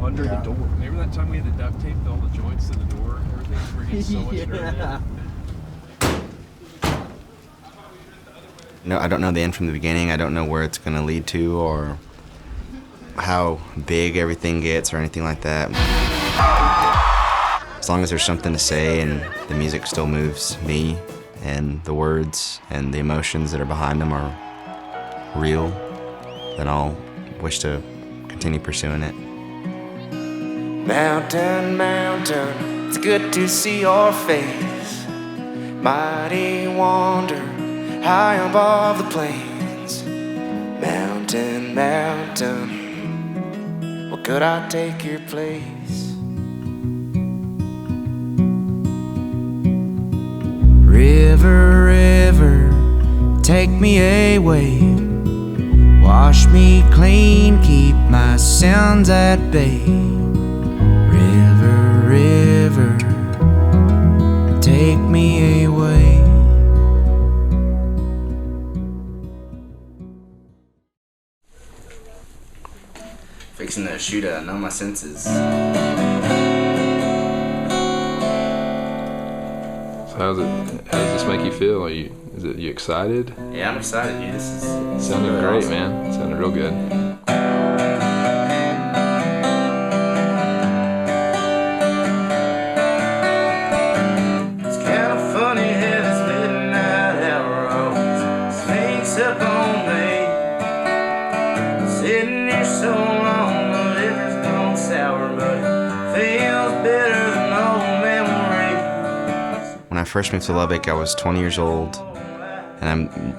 under the door. Remember that time we had to duct tape all the joints to the door and everything? We're getting so much dirt in. No, I don't know the end from the beginning. I don't know where it's going to lead to or how big everything gets or anything like that. As long as there's something to say and the music still moves me and the words and the emotions that are behind them are real, then I'll wish to continue pursuing it. Mountain, mountain, it's good to see your face. Mighty wonder, high above the plains. Mountain, mountain, well, could I take your place? River, river, take me away. Wash me clean, keep my sins at bay. River, river, take me away. Fixing to shoot a Numb My Senses. So how does this make you feel? Are you excited? Yeah, I'm excited, dude. This is Sounded really great, awesome. man. Sounded real good. It's kind of funny how this midnight hour always sneaks up on me. Sitting here so long, the liver's gone sour, but it feels better than old memories. When I first moved to Lubbock, I was 20 years old, and I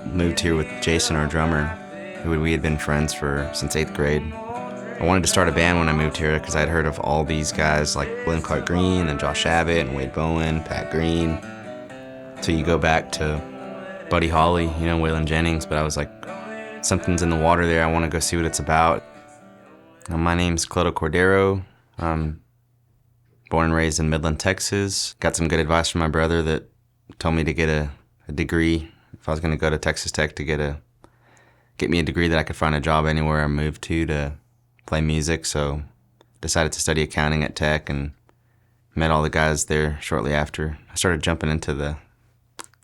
moved here with Jason, our drummer, who we had been friends since 8th grade. I wanted to start a band when I moved here because I'd heard of all these guys like William Clark Green and Josh Abbott and Wade Bowen, Pat Green. So you go back to Buddy Holly, Waylon Jennings, but I was like, something's in the water there. I want to go see what it's about. My name's Cleto Cordero. I'm born and raised in Midland, Texas. Got some good advice from my brother that told me to get a degree. If I was going to go to Texas Tech to get me a degree that I could find a job anywhere I moved to play music. So decided to study accounting at Tech and met all the guys there shortly after. I started jumping into the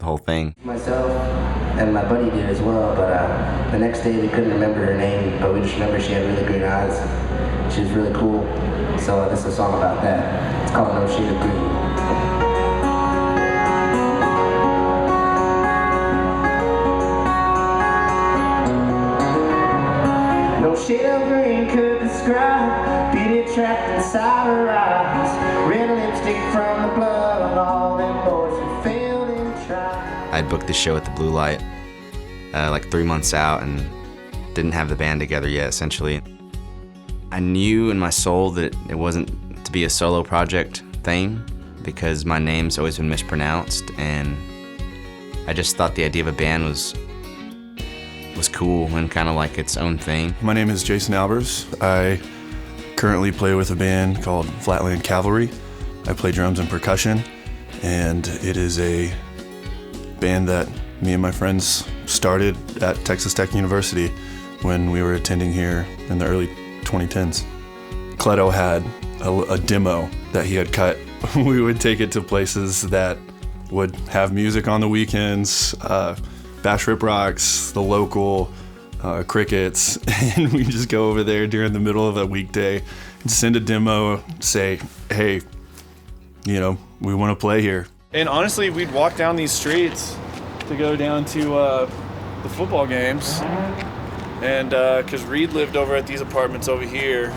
whole thing. Myself and my buddy did as well, but the next day we couldn't remember her name, but we just remember she had really green eyes. She was really cool. So this is a song about that. It's called No Shade of Green. No shade of green could describe beauty trapped inside her eyes. Red lipstick from the blood on all them boys who failed and tried. I'd booked the show at the Blue Light like 3 months out and didn't have the band together yet, essentially. I knew in my soul that it wasn't to be a solo project thing because my name's always been mispronounced, and I just thought the idea of a band was cool and kind of like its own thing. My name is Jason Albers. I currently play with a band called Flatland Cavalry. I play drums and percussion, and it is a band that me and my friends started at Texas Tech University when we were attending here in the early 2010s. Cleto had a demo that he had cut. We would take it to places that would have music on the weekends, Bash Rip Rocks, the local, Crickets, and we just go over there during the middle of a weekday and send a demo, say, hey, we want to play here. And honestly, we'd walk down these streets to go down to the football games. And because Reed lived over at these apartments over here,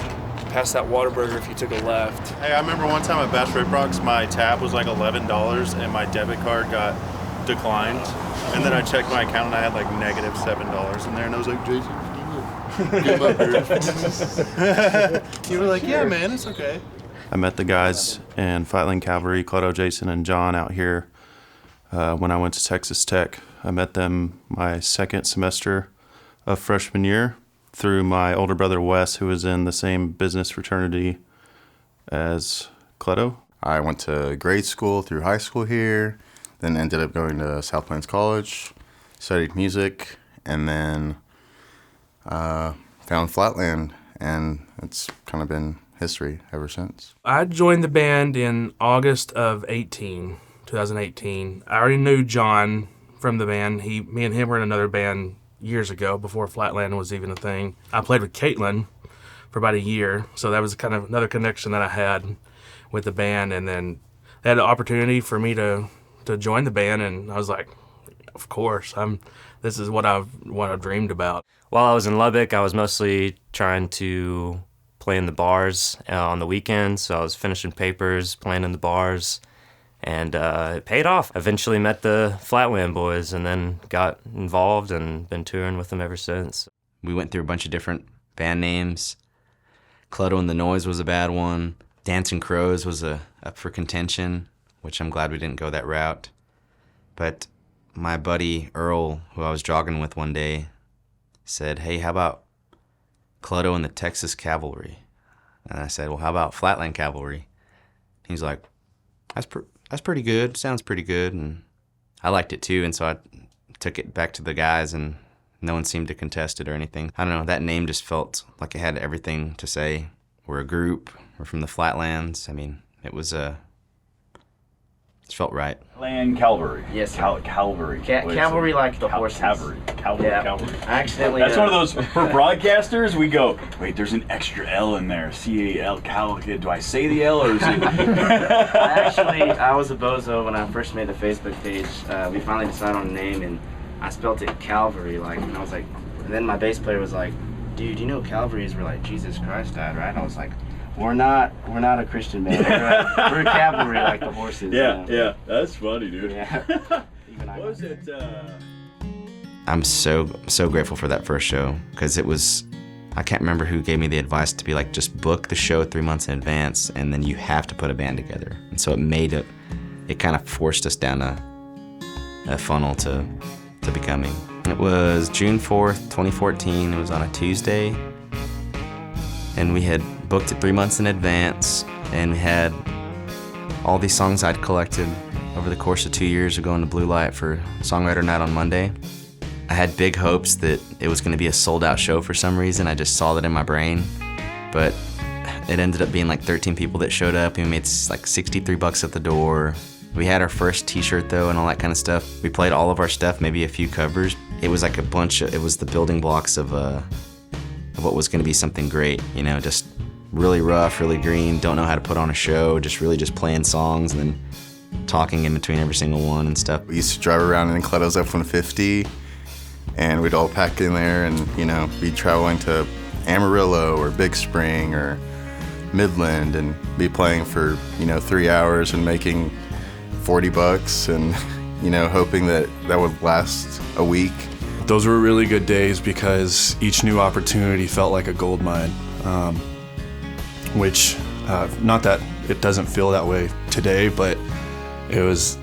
past that Whataburger if you took a left. Hey, I remember one time at Bash Rip Rocks, my tab was like $11 and my debit card got declined. And then I checked my account and I had like -$7 in there, and I was like, Jason, give up here. You were like, yeah, man, it's okay. I met the guys in Flatland Cavalry, Cleto, Jason, and John out here when I went to Texas Tech. I met them my second semester of freshman year through my older brother Wes, who was in the same business fraternity as Cleto. I went to grade school through high school here, then ended up going to South Plains College, studied music, and then found Flatland, and it's kind of been history ever since. I joined the band in August of 2018. I already knew John from the band. Me and him were in another band years ago before Flatland was even a thing. I played with Caitlin for about a year, so that was kind of another connection that I had with the band. And then they had the opportunity for me to join the band, and I was like, of course, this is what I've dreamed about. While I was in Lubbock, I was mostly trying to play in the bars on the weekends. So I was finishing papers, playing in the bars, and it paid off. Eventually met the Flatland boys and then got involved and been touring with them ever since. We went through a bunch of different band names. Clutto and the Noise was a bad one. Dancing Crows was up for contention, which I'm glad we didn't go that route. But my buddy Earl, who I was jogging with one day, said, "Hey, how about Clutto and the Texas Cavalry?" And I said, "Well, how about Flatland Cavalry?" He's like, that's pretty good. Sounds pretty good. And I liked it too, and so I took it back to the guys, and no one seemed to contest it or anything. I don't know, that name just felt like it had everything to say. We're a group. We're from the Flatlands. I mean, it felt right. Land Cavalry. Yes, sir. Cavalry. Cavalry like the horses. Cavalry. Cavalry. I accidentally. That's one of those, for broadcasters, we go, wait, there's an extra L in there. C-A-L, Cal. Do I say the L or is it? I was a bozo when I first made the Facebook page. We finally decided on a name, and I spelt it Calvary, and I was like, and then my bass player was like, "Dude, you know Calvary is where like Jesus Christ died, right?" And I was like, We're not a Christian band. We're cavalry like the horses. Yeah. That's funny, dude. Yeah. What was it? I'm so grateful for that first show, because I can't remember who gave me the advice to be like, just book the show 3 months in advance, and then you have to put a band together. And so it kind of forced us down a funnel to becoming. It was June 4th, 2014. It was on a Tuesday, and we had booked it 3 months in advance, and we had all these songs I'd collected over the course of 2 years of going to Blue Light for Songwriter Night on Monday. I had big hopes that it was going to be a sold-out show for some reason. I just saw that in my brain, but it ended up being like 13 people that showed up, and we made like $63 at the door. We had our first t-shirt though and all that kind of stuff. We played all of our stuff, maybe a few covers. It was like it was the building blocks of what was going to be something great, just really rough, really green, don't know how to put on a show, just playing songs and then talking in between every single one and stuff. We used to drive around in Cleto's F-150, and we'd all pack in there and, be traveling to Amarillo or Big Spring or Midland and be playing for, 3 hours and making $40 and, hoping that would last a week. Those were really good days because each new opportunity felt like a gold mine, which, not that it doesn't feel that way today, but it was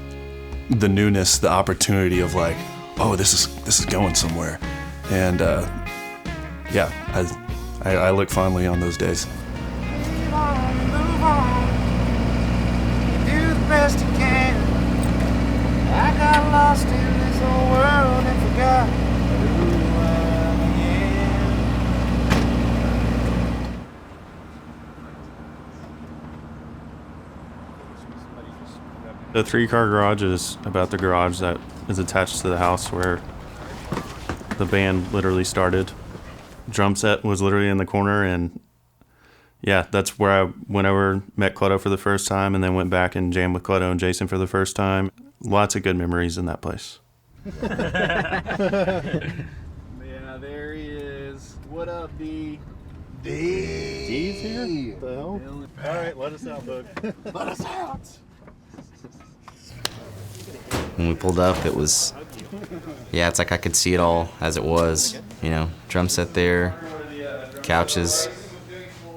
the newness, the opportunity of like, oh, this is going somewhere. And I look fondly on those days. Move on. Do the best you can. I got lost in this old world and forgot who I am. The 3-car garage is about the garage that is attached to the house where the band literally started. Drum set was literally in the corner, and yeah, that's where I went over, met Clutto for the first time, and then went back and jammed with Clutto and Jason for the first time. Lots of good memories in that place. Yeah, there he is. What up, D? D's here? What the hell? All right, let us out, bud. Let us out! When we pulled up, it was, it's like I could see it all as it was, drum set there, couches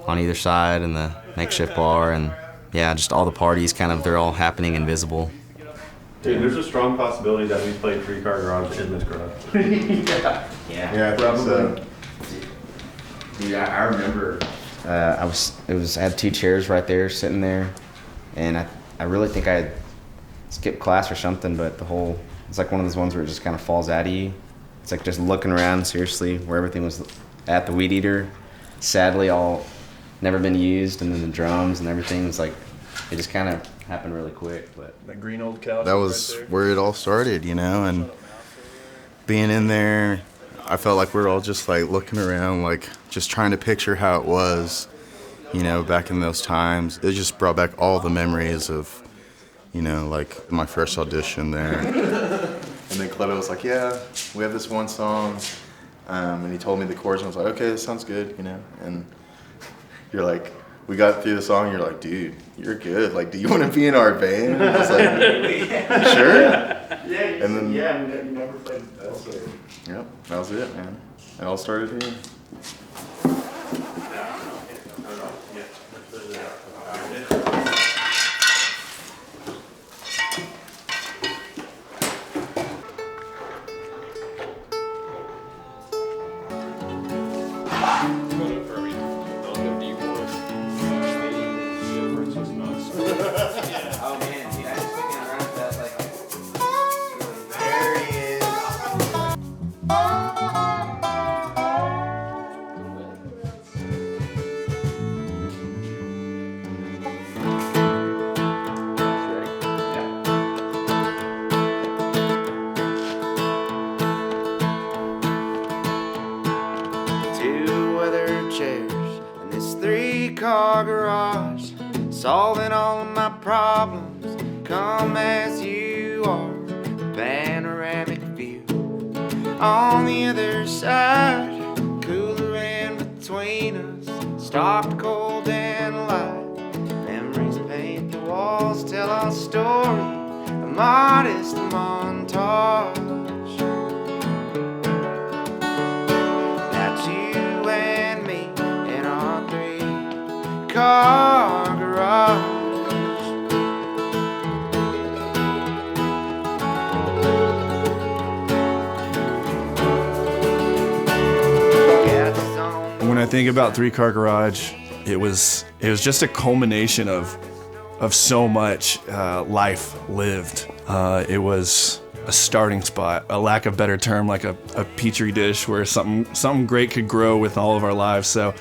on either side, and the makeshift bar, and just all the parties they're all happening invisible. Dude, there's a strong possibility that we played 3-car garage in this garage. Yeah, probably. Dude, I remember I had 2 chairs right there sitting there, and I really think I had skipped class or something, but it's like one of those ones where it just kind of falls out of you. It's like just looking around seriously where everything was at the Weed Eater. Sadly, all never been used, and then the drums and everything was like, it just kind of happened really quick. But that green old couch. That was where it all started, you know, and being in there, I felt like we were all just like looking around, like just trying to picture how it was, you know, back in those times. It just brought back all the memories of, you know, like my first audition there. And then Cleto was like, yeah, we have this one song. And he told me the chords, and I was like, okay, this sounds good, you know. And you're like, we got through the song, and you're like, dude, you're good. Like, do you want to be in our band? And I was like, you sure? Yeah, and then, you never played that. Yep, that was it, man. It all started here. Car garage, solving all of my problems. Come as you are, panoramic view. On the other side, cooler in between us, stocked cold and light. Memories paint the walls, tell our story, a modest montage. That's you and me in our car garage. When I think about Three Car Garage, it was just a culmination of so much life lived. It was a starting spot, a lack of better term, like a petri dish where something great could grow with all of our lives. So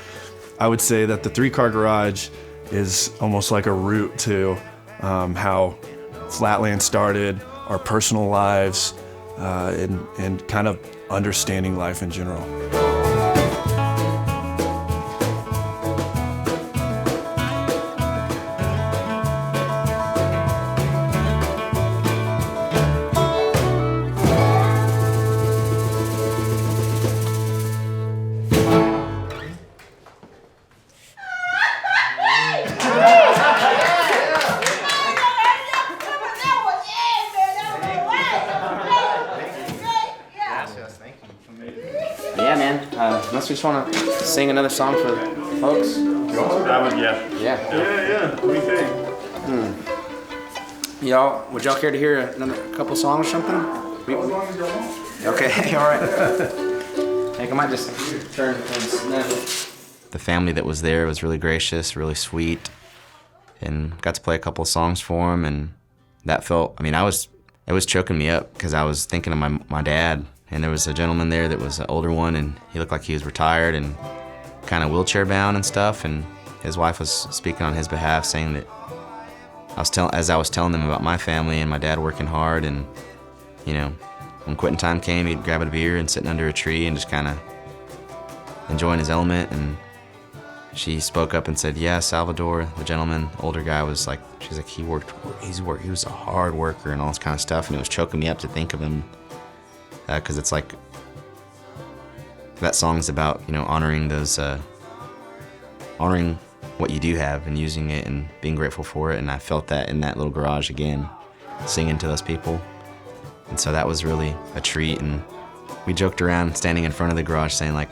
I would say that the Three Car Garage is almost like a route to how Flatland started, our personal lives, and kind of understanding life in general. Unless we just want to sing another song for the folks. Yeah. What do you think? Y'all, would y'all care to hear another couple songs or something? As long as you want. Okay, all right. I think I might just turn towards Neville. The family that was there was really gracious, really sweet, and got to play a couple of songs for them, and that felt, it was choking me up because I was thinking of my dad. And there was a gentleman there that was an older one, and he looked like he was retired and kind of wheelchair bound and stuff. And his wife was speaking on his behalf, saying that as I was telling them about my family and my dad working hard, and you know, when quitting time came, he'd grab a beer and sitting under a tree and just kind of enjoying his element. And she spoke up and said, "Yeah, Salvador, the gentleman, older guy, was like, she's like, he was a hard worker and all this kind of stuff." And it was choking me up to think of him. Because it's like, that song's about, you know, honoring those, honoring what you do have and using it and being grateful for it. And I felt that in that little garage again, singing to those people. And so that was really a treat. And we joked around standing in front of the garage saying like,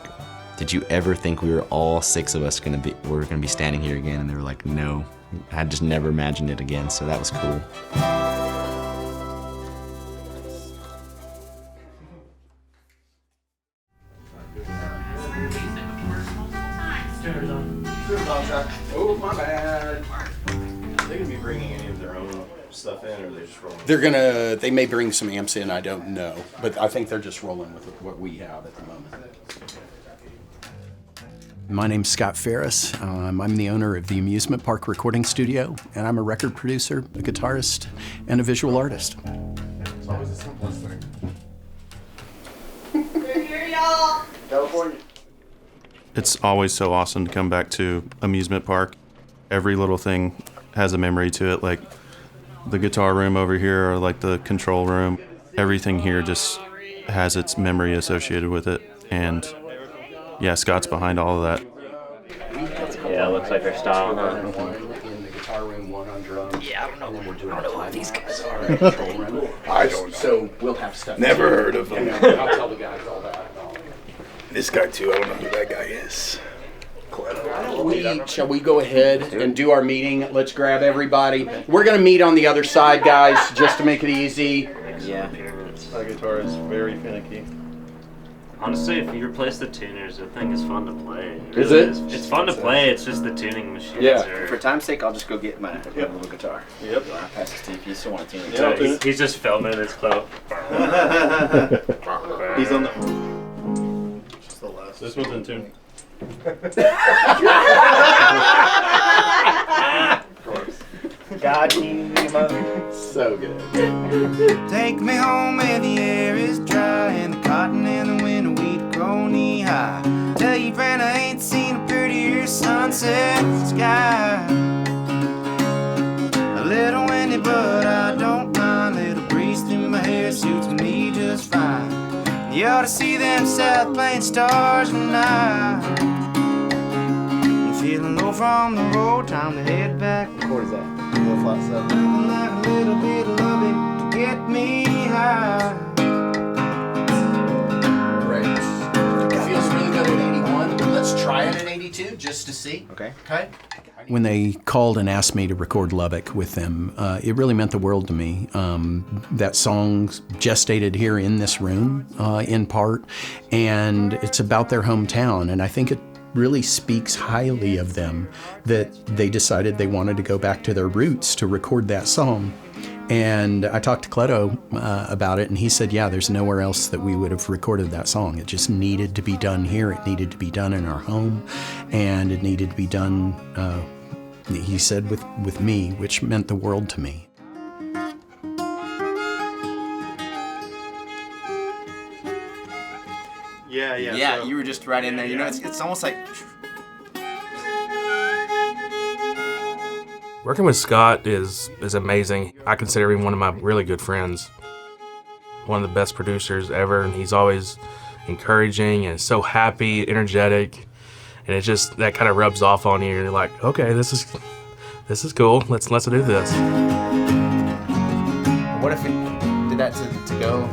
did you ever think we were all six of us gonna be standing here again? And they were like, no, I just never imagined it again. So that was cool. Oh, my bad. Are they gonna be bringing any of their own stuff in, or are they just rolling? They may bring some amps in, I don't know. But I think they're just rolling with what we have at the moment. My name's Scott Ferris. I'm the owner of the Amusement Park Recording Studio, and I'm a record producer, a guitarist, and a visual artist. It's always the simplest thing. We're here, y'all. California. It's always so awesome to come back to amusement park. Every little thing has a memory to it, like the guitar room over here or like the control room. Everything here just has its memory associated with it. And yeah, Scott's behind all of that. Yeah, it looks like their style. In the guitar room, one on drums. Yeah, I don't know who these guys are. I don't know. So we'll have stuff. Never heard of them. I'll tell the guys all that. This guy too, I don't know who that guy is. Shall we go ahead and do our meeting? Let's grab everybody. We're going to meet on the other side, guys, just to make it easy. Yeah. My guitar is very finicky. Honestly, if you replace the tuners, the thing is fun to play. Is it? It's fun to play, it's just the tuning machines are... For time's sake, I'll just go get my little guitar. Yep. I'll pass it to you if you still want to tune it. Yeah, he's just filming his clip. He's on the... This one's in tune. God, so good. Take me home where the air is dry and the cotton and the winter wheat grow knee high. Tell you, friend, I ain't seen a prettier sunset sky. A little windy, but I don't mind. Little breeze through my hair suits me just fine. You ought to see them South Plain stars tonight. I'm feeling low from the road, time to head back. What is that? Flat 7. Like a little bit of loving to get me high. Great. It feels really good at 81. Let's try it at 82 just to see. Okay. When they called and asked me to record Lubbock with them, it really meant the world to me. That song gestated here in this room, in part, and it's about their hometown, and I think it really speaks highly of them that they decided they wanted to go back to their roots to record that song. And I talked to Cleto about it, and he said, yeah, there's nowhere else that we would have recorded that song. It just needed to be done here. It needed to be done in our home, and it needed to be done, he said, with me, which meant the world to me. Yeah, so you were just right in there. You know, it's almost like... Working with Scott is amazing. I consider him one of my really good friends. One of the best producers ever, and he's always encouraging and so happy, energetic, and it just, that kind of rubs off on you. You're like, okay, this is cool. Let's do this. What if we did that to go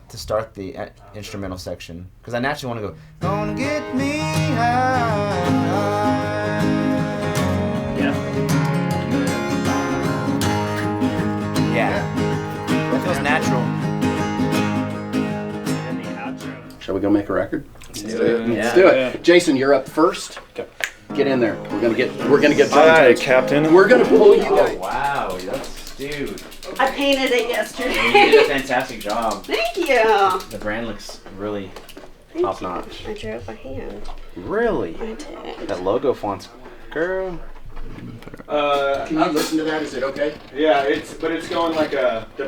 to start the instrumental section? Because I naturally want to go, Gonna get me high. yeah. That feels natural. Shall we go make a record? Let's do it. Let's do it. Jason, you're up first. Okay. Get in there. We're gonna get Hi, Captain. We're gonna pull you Oh, guys. wow. That's, dude. I painted it yesterday. You did a fantastic job. Thank you. The brand looks really Thank top you. notch. I drew it by hand. Really? I did. That logo font's, girl. Can you listen to that? Is it okay? Yeah, it's going like a. Can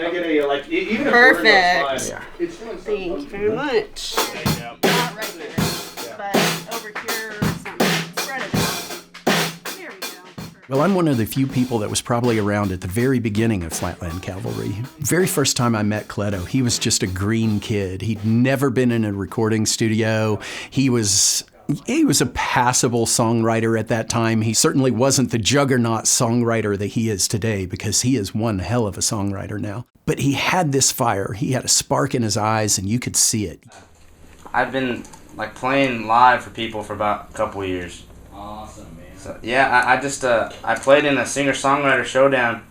I get a like even Perfect. Yeah. Thank you very much. Not right there, but over here or something. Spread it out. There we go. Well, I'm one of the few people that was probably around at the very beginning of Flatland Cavalry. Very first time I met Cleto, he was just a green kid. He'd never been in a recording studio. He was a passable songwriter at that time. He certainly wasn't the juggernaut songwriter that he is today, because he is one hell of a songwriter now. But he had this fire. He had a spark in his eyes, and you could see it. I've been like playing live for people for about a couple of years. Awesome, man. So yeah, I just I played in a singer-songwriter showdown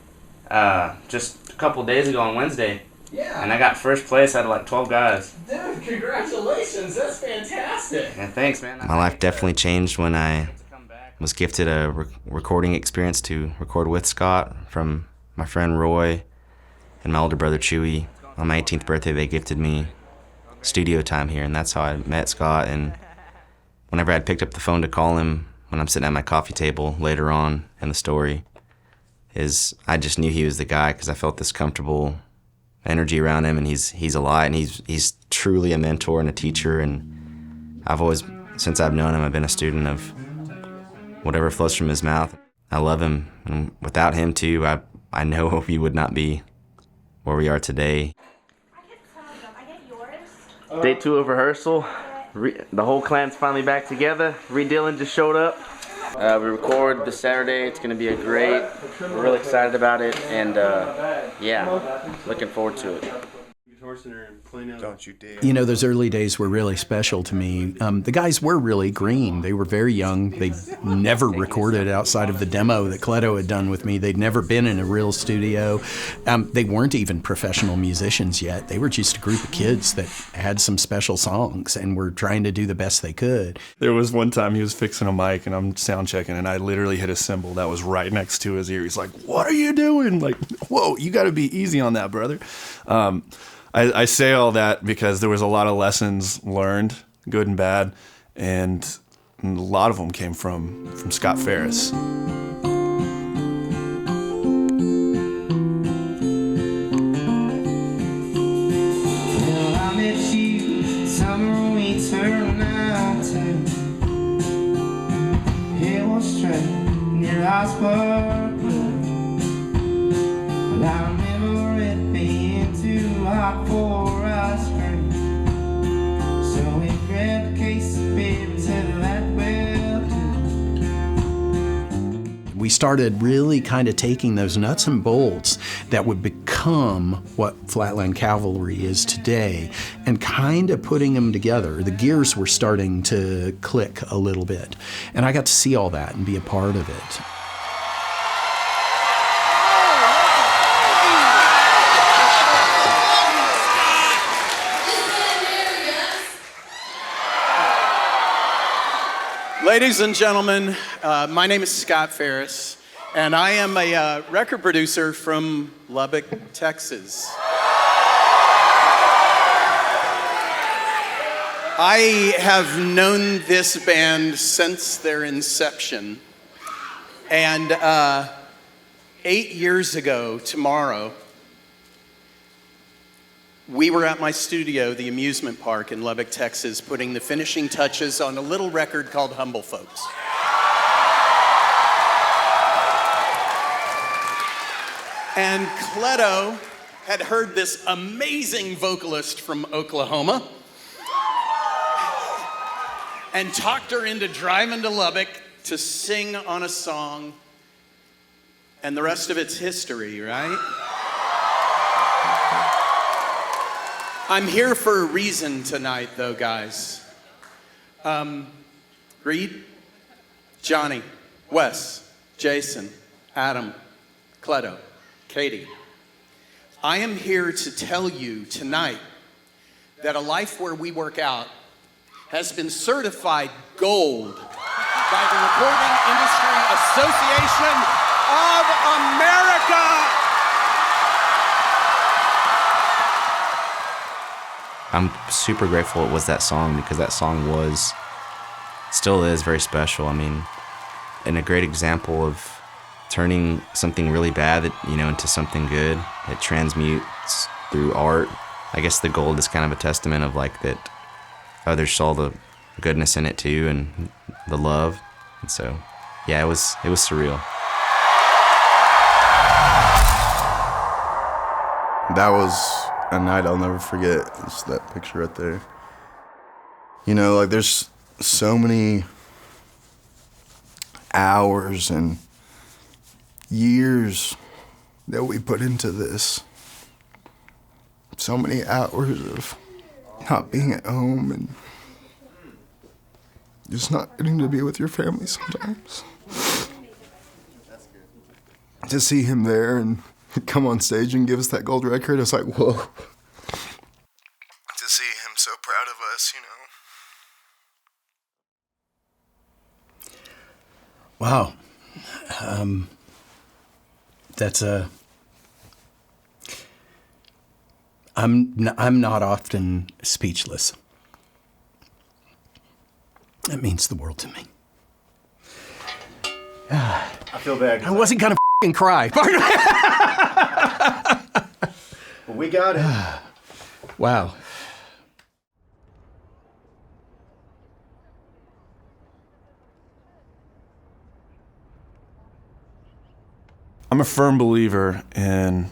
just a couple of days ago on Wednesday. Yeah. And I got first place out of like 12 guys. Dude, congratulations. That's fantastic. Yeah, thanks, man. My life definitely changed when I was gifted a recording experience to record with Scott from my friend Roy and my older brother Chewy. On my 18th birthday, they gifted me studio time here, and that's how I met Scott and whenever I'd picked up the phone to call him when I'm sitting at my coffee table later on in the story, is I just knew he was the guy because I felt this comfortable energy around him, and he's a lot, and he's truly a mentor and a teacher, and I've always, since I've known him, I've been a student of whatever flows from his mouth. I love him, and without him too, I know we would not be where we are today. Day 2 of rehearsal. The whole clan's finally back together. Reed Dillon just showed up. We record this Saturday. It's gonna be a great. We're really excited about it, and yeah, looking forward to it. Don't you dare. You know, those early days were really special to me. The guys were really green. They were very young. They'd never recorded outside of the demo that Cleto had done with me. They'd never been in a real studio. They weren't even professional musicians yet. They were just a group of kids that had some special songs and were trying to do the best they could. There was one time he was fixing a mic and I'm sound checking, and I literally hit a cymbal that was right next to his ear. He's like, "What are you doing?" Like, whoa, you got to be easy on that, brother. I say all that because there was a lot of lessons learned, good and bad, and a lot of them came from Scott Ferris. We started really kind of taking those nuts and bolts that would become what Flatland Cavalry is today and kind of putting them together. The gears were starting to click a little bit, and I got to see all that and be a part of it. Ladies and gentlemen, my name is Scott Ferris, and I am a record producer from Lubbock, Texas. I have known this band since their inception, and 8 years ago tomorrow, we were at my studio, the amusement park in Lubbock, Texas, putting the finishing touches on a little record called Humble Folks. And Cleto had heard this amazing vocalist from Oklahoma and talked her into driving to Lubbock to sing on a song, and the rest of it's history, right? I'm here for a reason tonight, though, guys. Reed, Johnny, Wes, Jason, Adam, Cleto, Katie. I am here to tell you tonight that A Life Where We Work Out has been certified gold by the Recording Industry Association of America. I'm super grateful it was that song, because that song still is very special. I mean, and a great example of turning something really bad into something good. It transmutes through art. I guess the gold is kind of a testament of like that others saw the goodness in it too, and the love. And so, yeah, it was surreal. That was a night I'll never forget. It's that picture right there. You know, like there's so many hours and years that we put into this. So many hours of not being at home and just not getting to be with your family sometimes. To see him there and come on stage and give us that gold record, it's like, whoa. To see him so proud of us, you know. Wow. I'm not often speechless. It means the world to me. I feel bad. I wasn't gonna f***ing cry. But we got it. Wow. I'm a firm believer in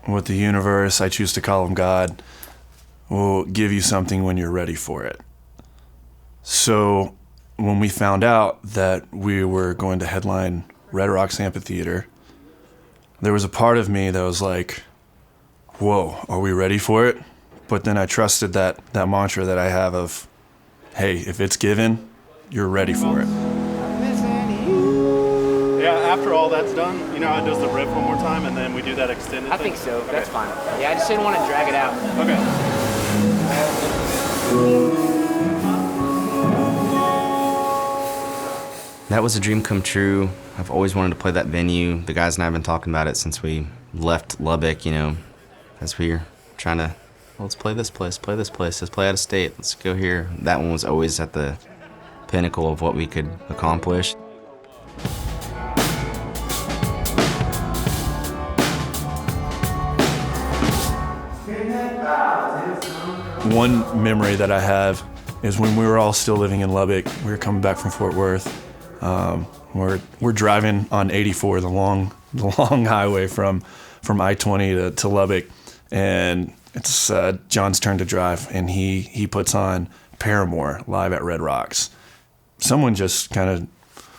what the universe, I choose to call him God, will give you something when you're ready for it. So when we found out that we were going to headline Red Rocks Amphitheater, there was a part of me that was like, whoa, are we ready for it? But then I trusted that mantra that I have of, hey, if it's given, you're ready for it. Yeah, after all that's done, you know how it does the riff one more time and then we do that extended I thing? think so. That's fine. Yeah, I just didn't want to drag it out. Okay. That was a dream come true. I've always wanted to play that venue. The guys and I have been talking about it since we left Lubbock, you know, as we were trying to, well, let's play this place, let's play out of state, let's go here. That one was always at the pinnacle of what we could accomplish. One memory that I have is when we were all still living in Lubbock. We were coming back from Fort Worth. We're driving on 84, the long highway from I-20 to Lubbock, and it's John's turn to drive, and he puts on Paramore live at Red Rocks. Someone just kind of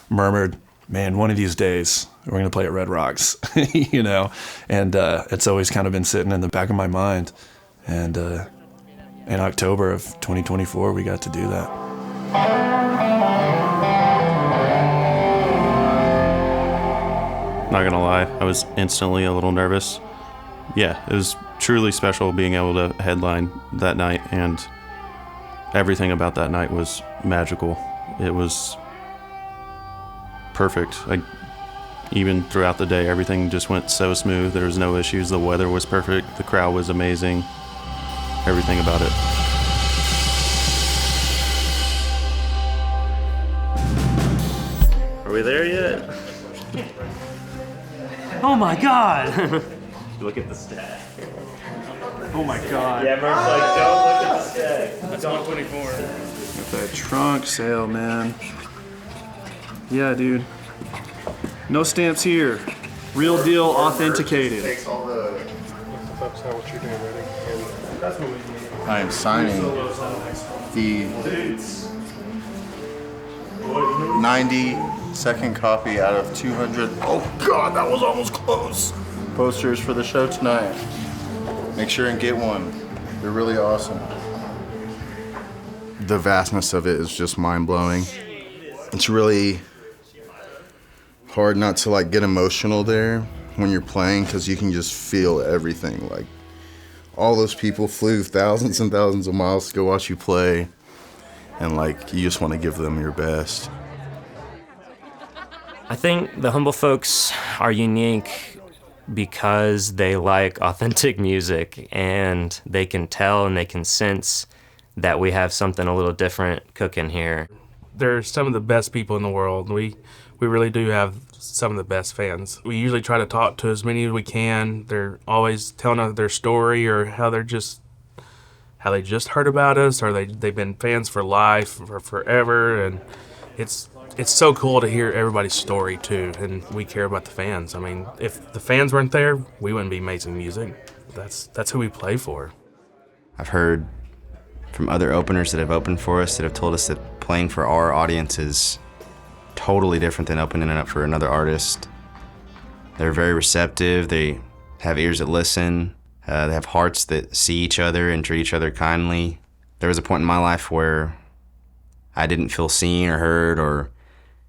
murmured, "Man, one of these days we're going to play at Red Rocks," you know, and it's always kind of been sitting in the back of my mind. And in October of 2024, we got to do that. Not gonna lie, I was instantly a little nervous. Yeah, it was truly special being able to headline that night, and everything about that night was magical. It was perfect. Even throughout the day, everything just went so smooth. There was no issues. The weather was perfect. The crowd was amazing. Everything about it. Are we there yet? Oh my god! Look at the stack. Oh my god. Yeah, Murph's like, don't look at the stack. That's 124. Got that trunk sale, man. Yeah, dude. No stamps here. Real deal, authenticated. I am signing the 92nd copy out of 200. Oh God, that was almost close. Posters for the show tonight. Make sure and get one. They're really awesome. The vastness of it is just mind-blowing. It's really hard not to like get emotional there when you're playing, because you can just feel everything. Like, all those people flew thousands and thousands of miles to go watch you play, and like, you just want to give them your best. I think the Humble folks are unique because they like authentic music, and they can tell and they can sense that we have something a little different cooking here. They're some of the best people in the world. We really do have some of the best fans. We usually try to talk to as many as we can. They're always telling us their story, or how they just heard about us, or they've been fans for life or forever, and it's so cool to hear everybody's story too. And we care about the fans. I mean, if the fans weren't there, we wouldn't be amazing music. That's who we play for. I've heard from other openers that have opened for us that have told us that playing for our audience is totally different than opening it up for another artist. They're very receptive. They have ears that listen. They have hearts that see each other and treat each other kindly. There was a point in my life where I didn't feel seen or heard, or,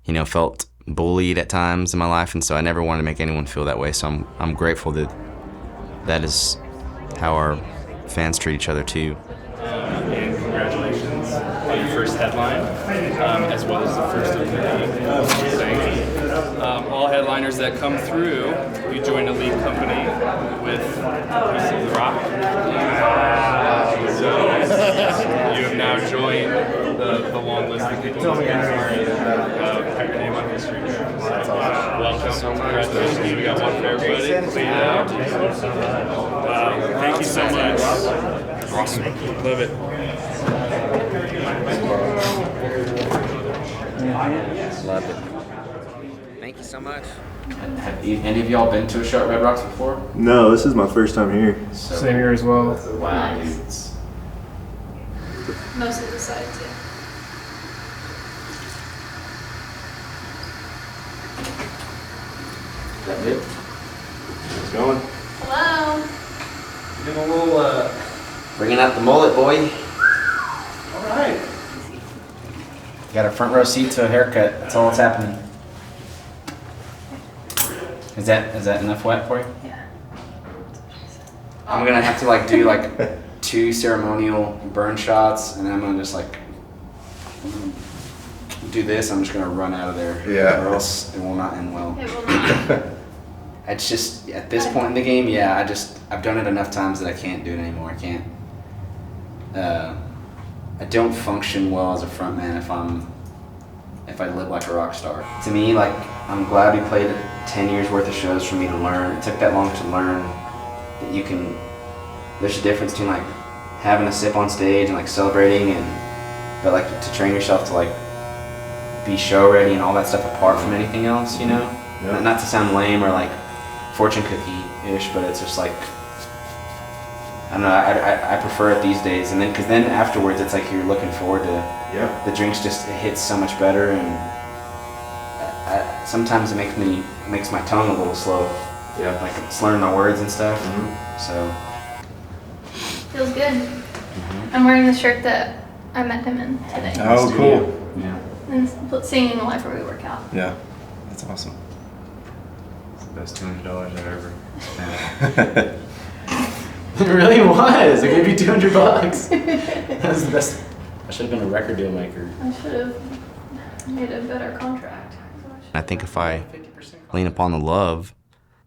you know, felt bullied at times in my life, and so I never wanted to make anyone feel that way. So I'm grateful that that is how our fans treat each other too. And congratulations on your first headline, as well as the first of the thing. All headliners that come through, you join a lead company with Piece of the Rock. So you have now joined the the long list of people who put your name on history. Welcome. Congratulations. We got one for everybody. Wow. Thank you so much. Awesome. Love it. Love it. Thank you so much. Have any of y'all been to a show at Red Rocks before? No, this is my first time here. Same here as well. Wow, dude. Most of the side too. Is that it? It's going. Hello. Give a little, bringing out the mullet, boy. All right. Got a front row seat to a haircut. That's all that's happening. Is that enough wet for you? Yeah. I'm gonna have to like do like 2 ceremonial burn shots, and then I'm gonna just like do this. I'm just gonna run out of there. Yeah. Or else it will not end well. It will not. It's just at this point in the game, yeah. I've done it enough times that I can't do it anymore. I can't. I don't function well as a frontman if I live like a rock star. To me, like, I'm glad we played 10 years worth of shows for me to learn. It took that long to learn that there's a difference between like having a sip on stage and like celebrating but like to train yourself to like be show ready and all that stuff apart from anything else, you know? Yeah. Not to sound lame or like fortune cookie-ish, but it's just like, I don't know, I prefer it these days. And then, because then afterwards, it's like you're looking forward to, the drinks just, it hits so much better, and sometimes it makes my tongue a little slow. Yeah. Like slurring my words and stuff. So. Feels good. I'm wearing the shirt that I met him in today. Oh, cool. Yeah. And singing live where we work out. Yeah, that's awesome. It's the best $200 I've ever spent. It really was. I gave you $200. That was the best. I should have been a record deal maker. I should have made a better contract. I think if I lean upon the love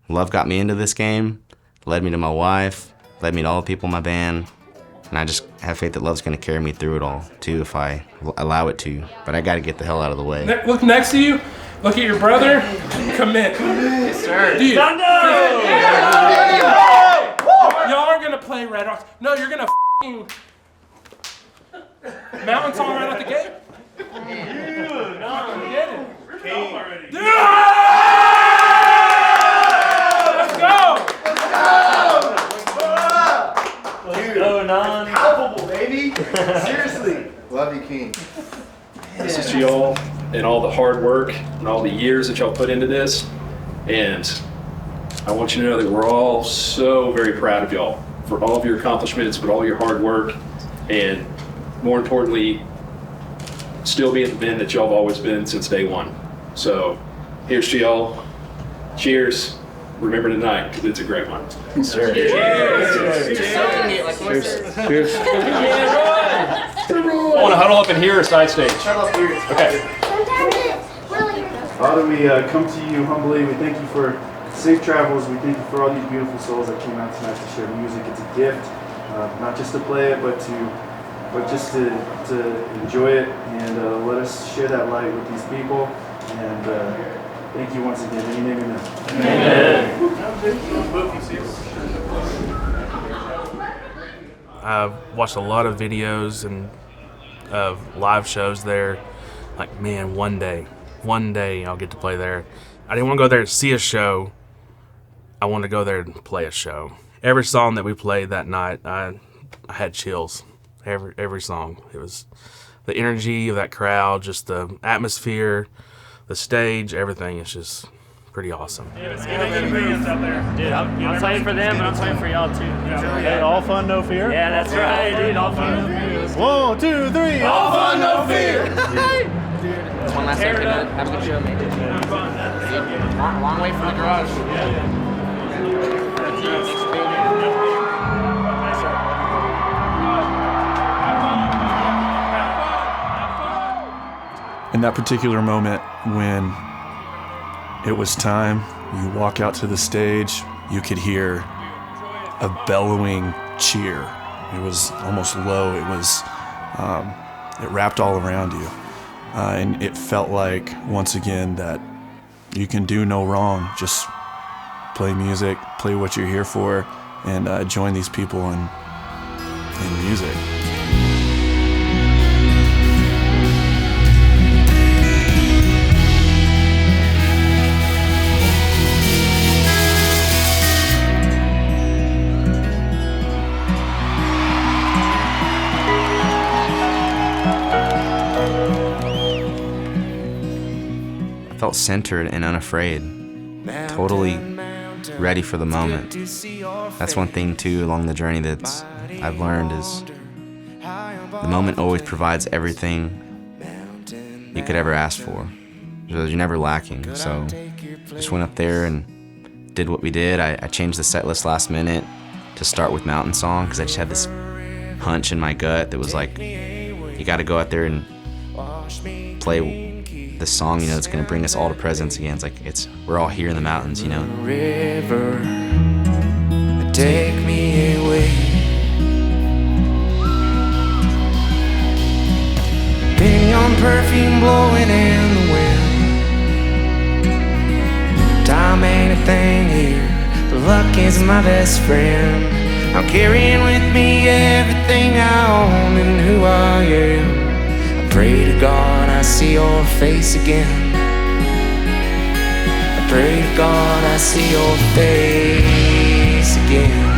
got me into this game, led me to my wife, led me to all the people in my band, and I just have faith that love's gonna carry me through it all, too, if I allow it to. But I gotta get the hell out of the way. Look next to you. Look at your brother. Commit. Yes, sir. Dude. Y'all aren't gonna play Red Rocks. No, you're gonna f***ing Mountain Song right out the gate. Let's go! Let's go, non. Palpable, baby. Seriously. Love you, King. This is to y'all and all the hard work and all the years that y'all put into this. And I want you to know that we're all so very proud of y'all for all of your accomplishments, but all your hard work, and more importantly, still being the band that y'all have always been since day one. So here's to y'all. Cheers. Remember tonight, because it's a great one. Sir. Cheers. Cheers. I want to huddle up in here or side stage? Okay. Father, we come to you humbly. We thank you for safe travels. We thank you for all these beautiful souls that came out tonight to share music. It's a gift, not just to play it, but just to enjoy it, and let us share that light with these people. And thank you once again. In your name, amen. I've watched a lot of videos and of live shows there. Like, man, one day I'll get to play there. I didn't want to go there to see a show. I wanted to go there and play a show. Every song that we played that night, I had chills. Every song. It was the energy of that crowd, just the atmosphere, the stage, everything. It's just pretty awesome. Let's get them hands out there. Dude, I'm playing for them, and I'm playing for y'all too. Hey, all fun, no fear? Yeah, that's right, dude. All fun, no fear. 1, 2, 3. All fun, no fear. One last second. Have a good show, man. Long way from the garage. In that particular moment when it was time, you walk out to the stage, you could hear a bellowing cheer. It was almost low. It was it wrapped all around you. And it felt like, once again, that you can do no wrong. Just play music, play what you're here for, and join these people in music. I felt centered and unafraid, totally ready for the moment. That's one thing too along the journey that I've learned is the moment always provides everything you could ever ask for. You're never lacking. So just went up there and did what we did. I changed the set list last minute to start with Mountain Song because I just had this hunch in my gut that was like, you got to go out there and play this song, you know, it's gonna bring us all to presence again. It's like we're all here in the mountains, you know. River, take me away. Pinion perfume blowing in the wind. Time ain't a thing here, but luck is my best friend. I'm carrying with me everything I own and who I am. Pray to God I see your face again. I pray to God I see your face again.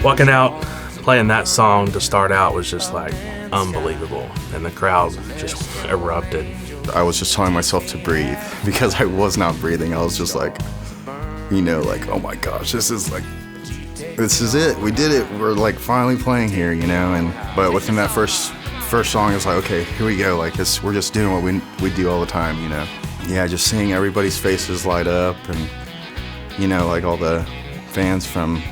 Walking out, playing that song to start out was just like unbelievable, and the crowd just erupted. I was just telling myself to breathe because I was not breathing. I was just like, you know, like, oh my gosh, this is it. We did it. We're like finally playing here, you know. But within that first song, it was like, okay, here we go. Like we're just doing what we do all the time, you know. Yeah, just seeing everybody's faces light up, and you know, like all the fans from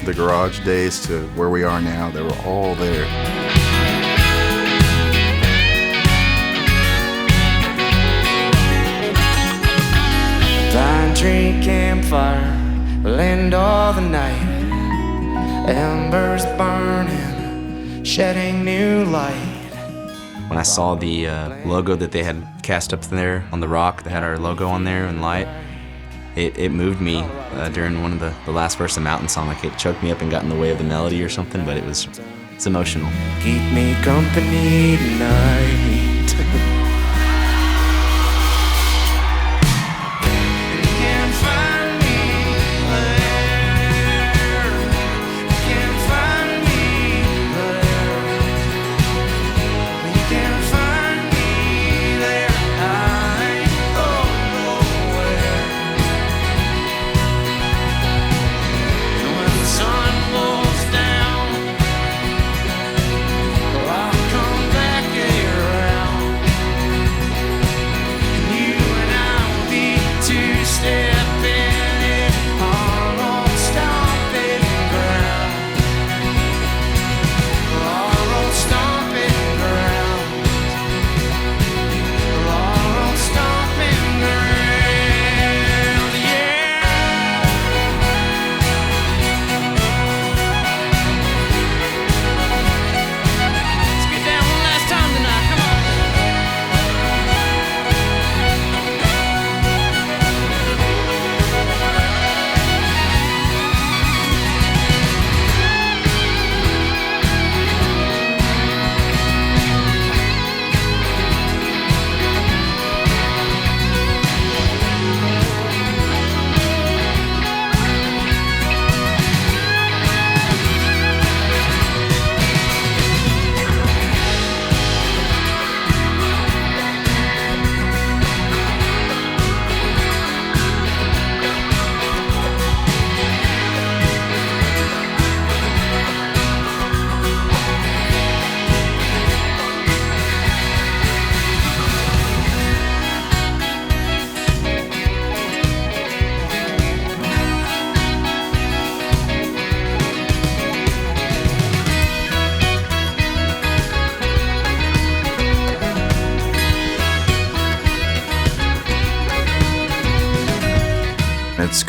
the garage days to where we are now, they were all there. Pine tree campfire will end all the night. Embers burning, shedding new light. When I saw the logo that they had cast up there on the rock that had our logo on there in light, it moved me during one of the last verse of Mountain Song. Like it choked me up and got in the way of the melody or something, but it's emotional. Keep me company tonight.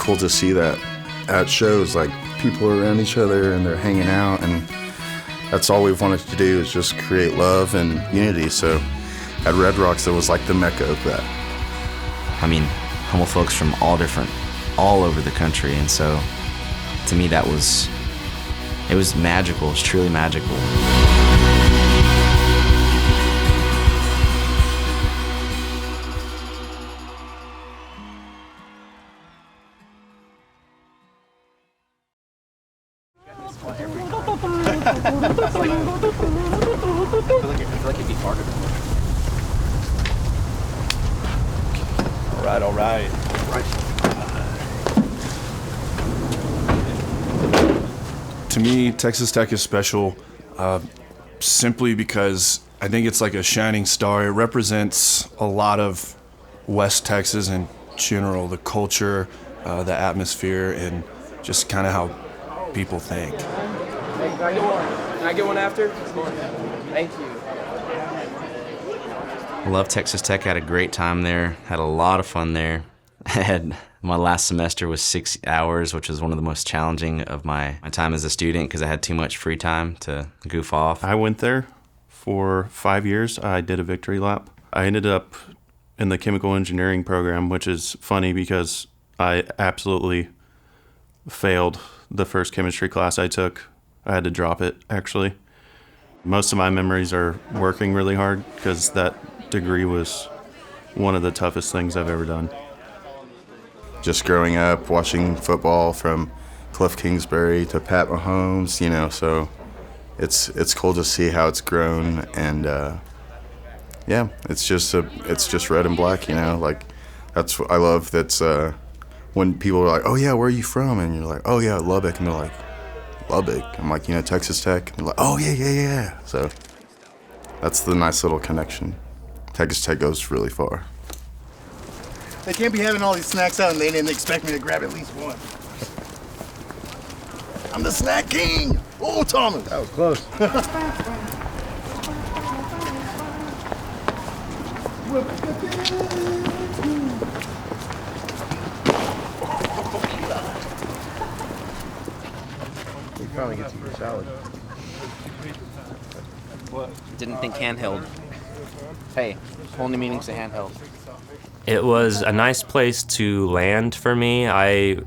cool to see that at shows. Like, people are around each other and they're hanging out, and that's all we've wanted to do is just create love and unity. So at Red Rocks, it was like the mecca of that. I mean, Hummel folks from all over the country, and so to me it was magical. It's truly magical. All right. To me, Texas Tech is special simply because I think it's like a shining star. It represents a lot of West Texas in general, the culture, the atmosphere, and just kind of how people think. Hey, can I get one after? Thank you. I love Texas Tech. Had a great time there. Had a lot of fun there. My last semester was 6 hours, which was one of the most challenging of my time as a student because I had too much free time to goof off. I went there for 5 years. I did a victory lap. I ended up in the chemical engineering program, which is funny because I absolutely failed the first chemistry class I took. I had to drop it, actually. Most of my memories are working really hard because that degree was one of the toughest things I've ever done. Just growing up, watching football from Cliff Kingsbury to Pat Mahomes, you know, so it's cool to see how it's grown, and yeah, it's just red and black, you know, like that's what I love. That's when people are like, oh yeah, where are you from? And you're like, oh yeah, Lubbock, and they're like, Lubbock. I'm like, you know, Texas Tech, and they're like, oh yeah. So that's the nice little connection. Texas Tech goes really far. They can't be having all these snacks out and they didn't expect me to grab at least one. I'm the snack king! Oh, Thomas! That was close. We finally get to your salad. Didn't think handheld. Hey, whole new meanings to handheld. It was a nice place to land for me. I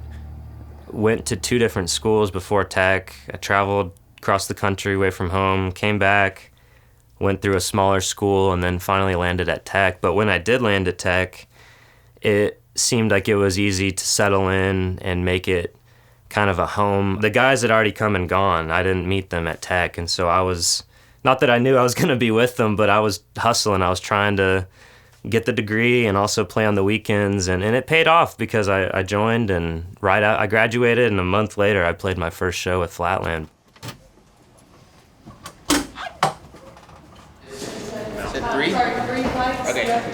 went to 2 different schools before Tech. I traveled across the country away from home, came back, went through a smaller school, and then finally landed at Tech. But when I did land at Tech, it seemed like it was easy to settle in and make it kind of a home. The guys had already come and gone. I didn't meet them at Tech, and so I was, not that I knew I was going to be with them, but I was hustling. I was trying to get the degree and also play on the weekends, and it paid off because I joined, and right out I graduated, and a month later I played my first show with Flatland. Is it 3? Okay.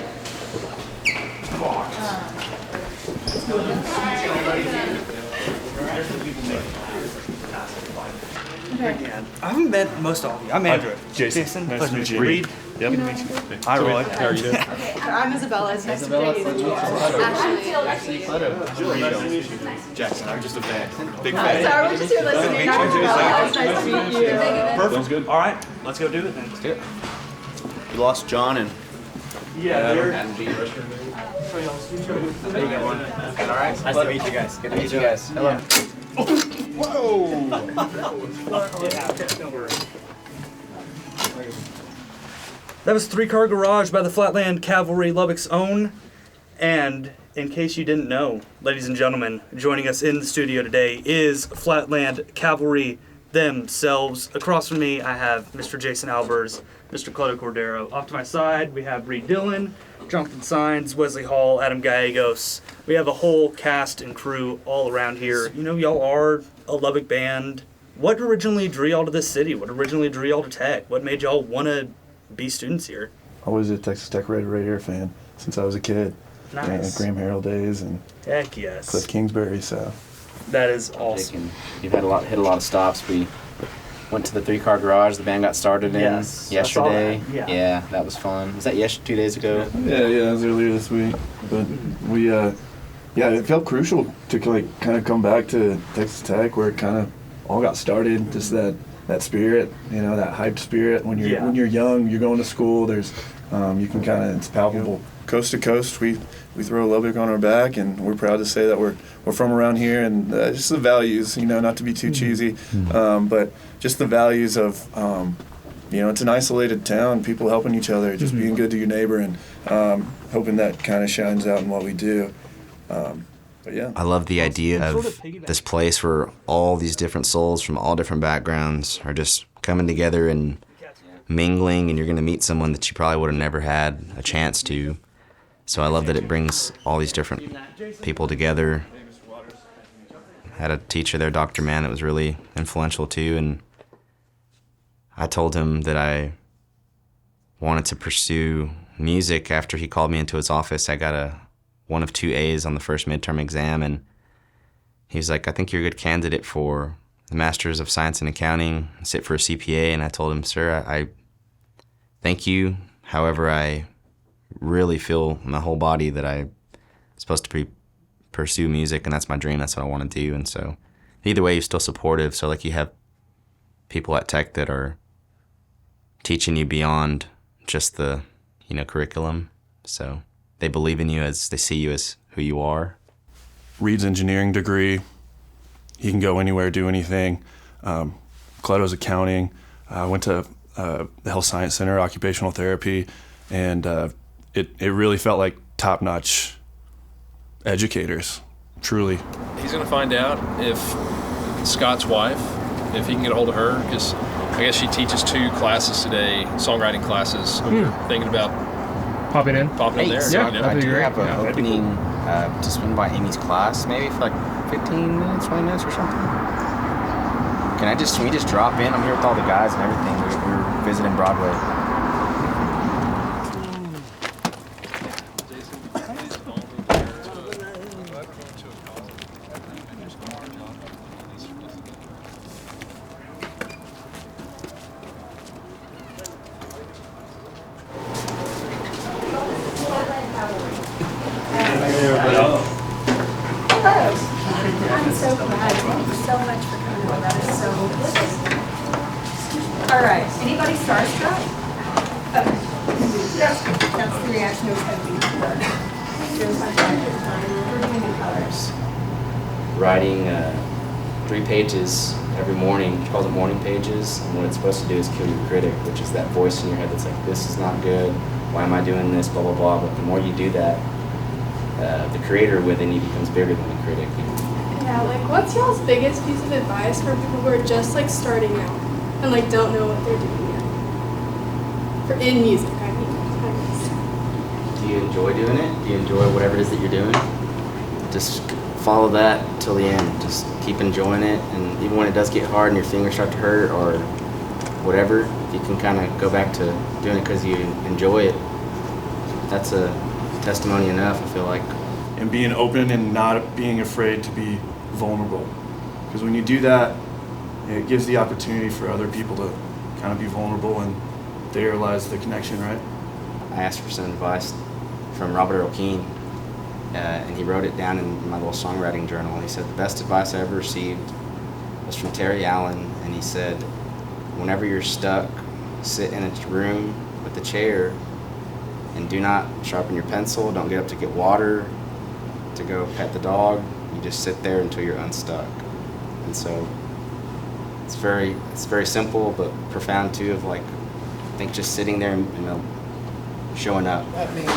I haven't met most of you. I'm Andrew. Jason. Nice to meet you. Reed. Yep. Good to meet you. Hi, Roy. How are you doing? I'm Isabella. It's nice to meet you. Ashley. Nice to meet you. Jackson, I'm just a fan. Big Sorry, fan. we're just here listening. I'm Isabella. It's nice to meet you. Perfect. Sounds good. All right, let's go do it then. Let's do it. You lost John and Yeah, G. There you go. All right. Nice to meet you guys. Good to meet you guys. Hello. Whoa! That was 3 Car Garage by the Flatland Cavalry, Lubbock's own. And in case you didn't know, ladies and gentlemen, joining us in the studio today is Flatland Cavalry themselves. Across from me, I have Mr. Jason Albers, Mr. Cleto Cordero. Off to my side, we have Reed Dillon, Jonathan Sines, Wesley Hall, Adam Gallegos. We have a whole cast and crew all around here. You know, y'all are a Lubbock band. What originally drew y'all to this city? What originally drew y'all to Tech? What made y'all want to be students here? I was a Texas Tech Red Raider fan since I was a kid. Nice. Graham Harrell days and Heck yes. Cliff Kingsbury, so. That is awesome. You've hit a lot of stops. We went to the 3 Car Garage the band got started in yesterday. Yeah, that was fun. Was that 2 days ago? Yeah, it was earlier this week. But we yeah, it felt crucial to like kind of come back to Texas Tech where it kind of all got started. Just that spirit, you know, that hyped spirit. When you're young, you're going to school. There's you can kind of, it's palpable. Coast to coast, we throw Lubbock on our back, and we're proud to say that we're from around here, and just the values, you know, not to be too cheesy, but just the values of, you know, it's an isolated town, people helping each other, just being good to your neighbor, and hoping that kind of shines out in what we do. But yeah. I love the idea of this place where all these different souls from all different backgrounds are just coming together and mingling, and you're going to meet someone that you probably would have never had a chance to. So I love that it brings all these different people together. I had a teacher there, Dr. Mann, that was really influential too, and I told him that I wanted to pursue music. After he called me into his office, I got one of 2 A's on the first midterm exam, and he was like, I think you're a good candidate for the Masters of Science in Accounting, sit for a CPA. And I told him, sir, I thank you. However, I really feel in my whole body that I'm supposed to pursue music, and that's my dream. That's what I want to do. And so either way, you're still supportive. So like you have people at Tech that are teaching you beyond just the, you know, curriculum. So they believe in you as they see you as who you are. Reed's engineering degree. He can go anywhere, do anything. Cleto's accounting. I went to the Health Science Center, occupational therapy, and it really felt like top-notch educators, truly. He's going to find out if Scott's wife, if he can get a hold of her, because I guess she teaches 2 classes today, songwriting classes. Thinking about popping in there. Yeah, So I do have an opening to swing by Amy's class, maybe for like 15 minutes, 20 minutes or something. Can we just drop in? I'm here with all the guys and everything. We're visiting Broadway. I'm so glad. Thank you so much for coming. That is so good. All right. Anybody starstruck? Okay. That's the reaction it was going to be. Here's my project time. We're doing new colors. Writing 3 pages every morning. She calls it morning pages. And what it's supposed to do is kill your critic, which is that voice in your head that's like, this is not good. Why am I doing this? Blah, blah, blah. But the more you do that, the creator within you becomes bigger than the critic. Yeah, like what's y'all's biggest piece of advice for people who are just like starting out and like don't know what they're doing yet? For in music, I mean. Do you enjoy doing it? Do you enjoy whatever it is that you're doing? Just follow that till the end. Just keep enjoying it, and even when it does get hard and your fingers start to hurt or whatever, if you can kind of go back to doing it because you enjoy it, that's a testimony enough, I feel like. And being open and not being afraid to be vulnerable. Because when you do that, it gives the opportunity for other people to kind of be vulnerable, and there lies the connection, right? I asked for some advice from Robert Earl Keen, and he wrote it down in my little songwriting journal. And he said, the best advice I ever received was from Terry Allen, and he said, whenever you're stuck, sit in a room with a chair and do not sharpen your pencil, don't get up to get water, to go pet the dog. You just sit there until you're unstuck. And so it's very simple but profound too, of like, I think just sitting there and showing up. That means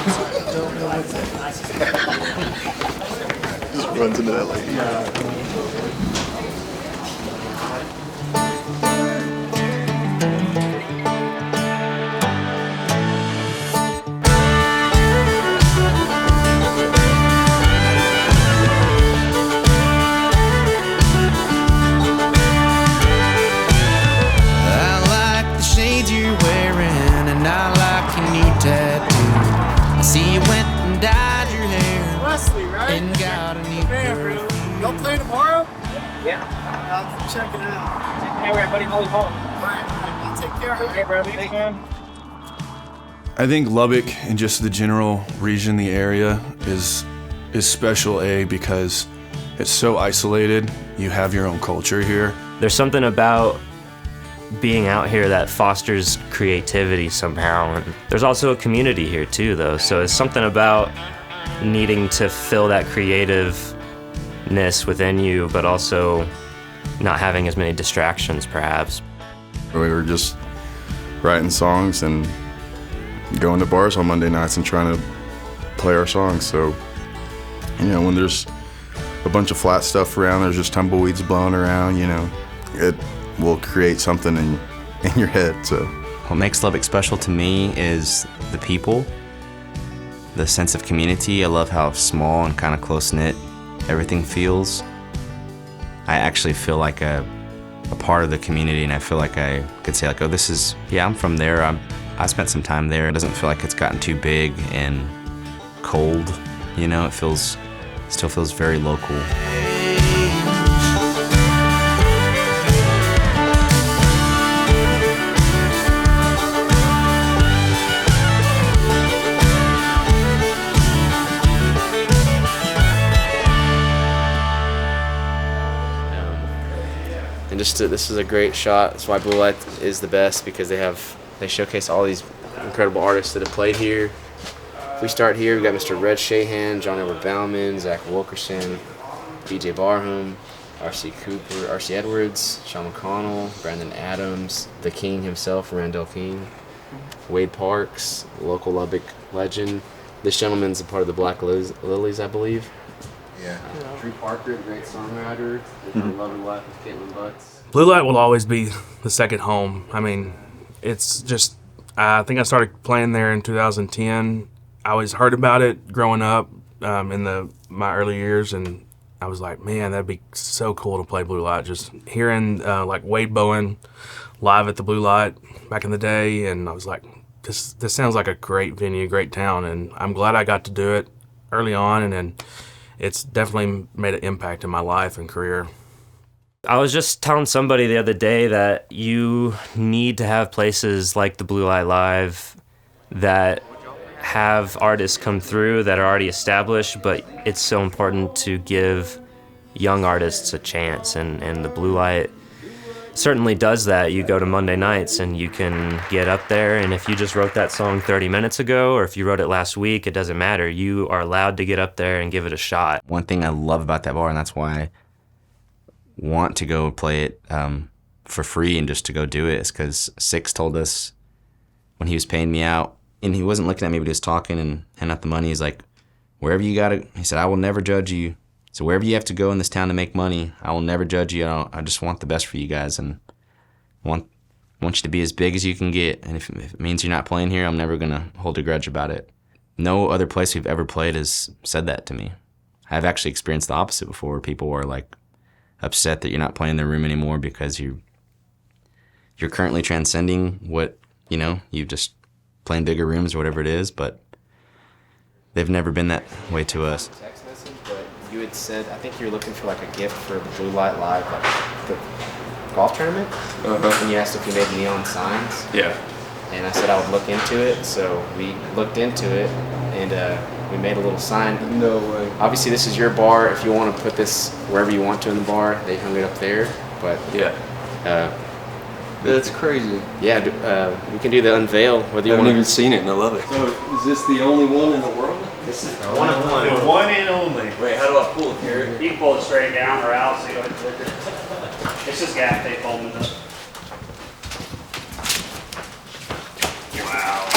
don't know what's it. Just runs into that lady. Y'all play tomorrow? Yeah. I'll check it out. Hey, everybody, Holly Hall. Alright, I'll take care of it. Hey, bro. Thanks, man. I think Lubbock and just the general region, the area, is is special, because it's so isolated. You have your own culture here. There's something about being out here that fosters creativity somehow. And there's also a community here too, though. So it's something about needing to fill that creativeness within you, but also not having as many distractions, perhaps. We were just writing songs and going to bars on Monday nights and trying to play our songs. So, when there's a bunch of flat stuff around, there's just tumbleweeds blowing around, it will create something in your head. So what makes Lubbock special to me is the people, the sense of community. I love how small and kind of close-knit everything feels. I actually feel like a part of the community, and I feel like I could say oh, this is, I'm from there. I spent some time there. It doesn't feel like it's gotten too big and cold, it still feels very local. And this is a great shot. That's why Blue Light is the best, because they showcase all these incredible artists that have played here. If we start here, we've got Mr. Red Shahan, John Edward Bauman, Zach Wilkerson, BJ Barham, R.C. Cooper, R.C. Edwards, Sean McConnell, Brandon Adams, the King himself, Randall King, Wade Parks, local Lubbock legend. This gentleman's a part of the Black Lilies, I believe. Yeah. Drew Parker, great songwriter. Loving Life with Caitlin Butts. Blue Light will always be the second home. I mean, it's just, I think I started playing there in 2010. I always heard about it growing up in my early years, and I was like, man, that'd be so cool to play Blue Light. Just hearing like Wade Bowen live at the Blue Light back in the day, and I was like, this sounds like a great venue, great town, and I'm glad I got to do it early on, and then it's definitely made an impact in my life and career. I was just telling somebody the other day that you need to have places like the Blue Light Live that have artists come through that are already established, but it's so important to give young artists a chance, and the Blue Light certainly does that. You go to Monday nights and you can get up there, and if you just wrote that song 30 minutes ago or if you wrote it last week, it doesn't matter. You are allowed to get up there and give it a shot. One thing I love about that bar, and that's why I want to go play it for free and just to go do it, is because Six told us when he was paying me out, and he wasn't looking at me, but he was talking and handing out the money. He's like, wherever you gotta, he said, I will never judge you. So wherever you have to go in this town to make money, I will never judge you. I just want the best for you guys, and want you to be as big as you can get. And if it means you're not playing here, I'm never gonna hold a grudge about it. No other place we've ever played has said that to me. I've actually experienced the opposite before, where people are like upset that you're not playing their room anymore because you're currently transcending what, you just playing bigger rooms or whatever it is, but they've never been that way to us. Text message, but you had said, I think you were looking for like a gift for the Blue Light Live, like the golf tournament. And you asked if you made neon signs. Yeah. And I said I would look into it, so we looked into it, and we made a little sign. No way. Obviously, this is your bar. If you want to put this wherever you want to in the bar, they hung it up there. But that's crazy. Yeah, we can do the unveil. Whether you I haven't want even seen it, and I love it. So, is this the only one in the world? This is one of one. The one and only. Wait, how do I pull it, Carrie? You can pull it straight down or out, so you don't have to lift it. It's just gaff tape holding it up. Wow.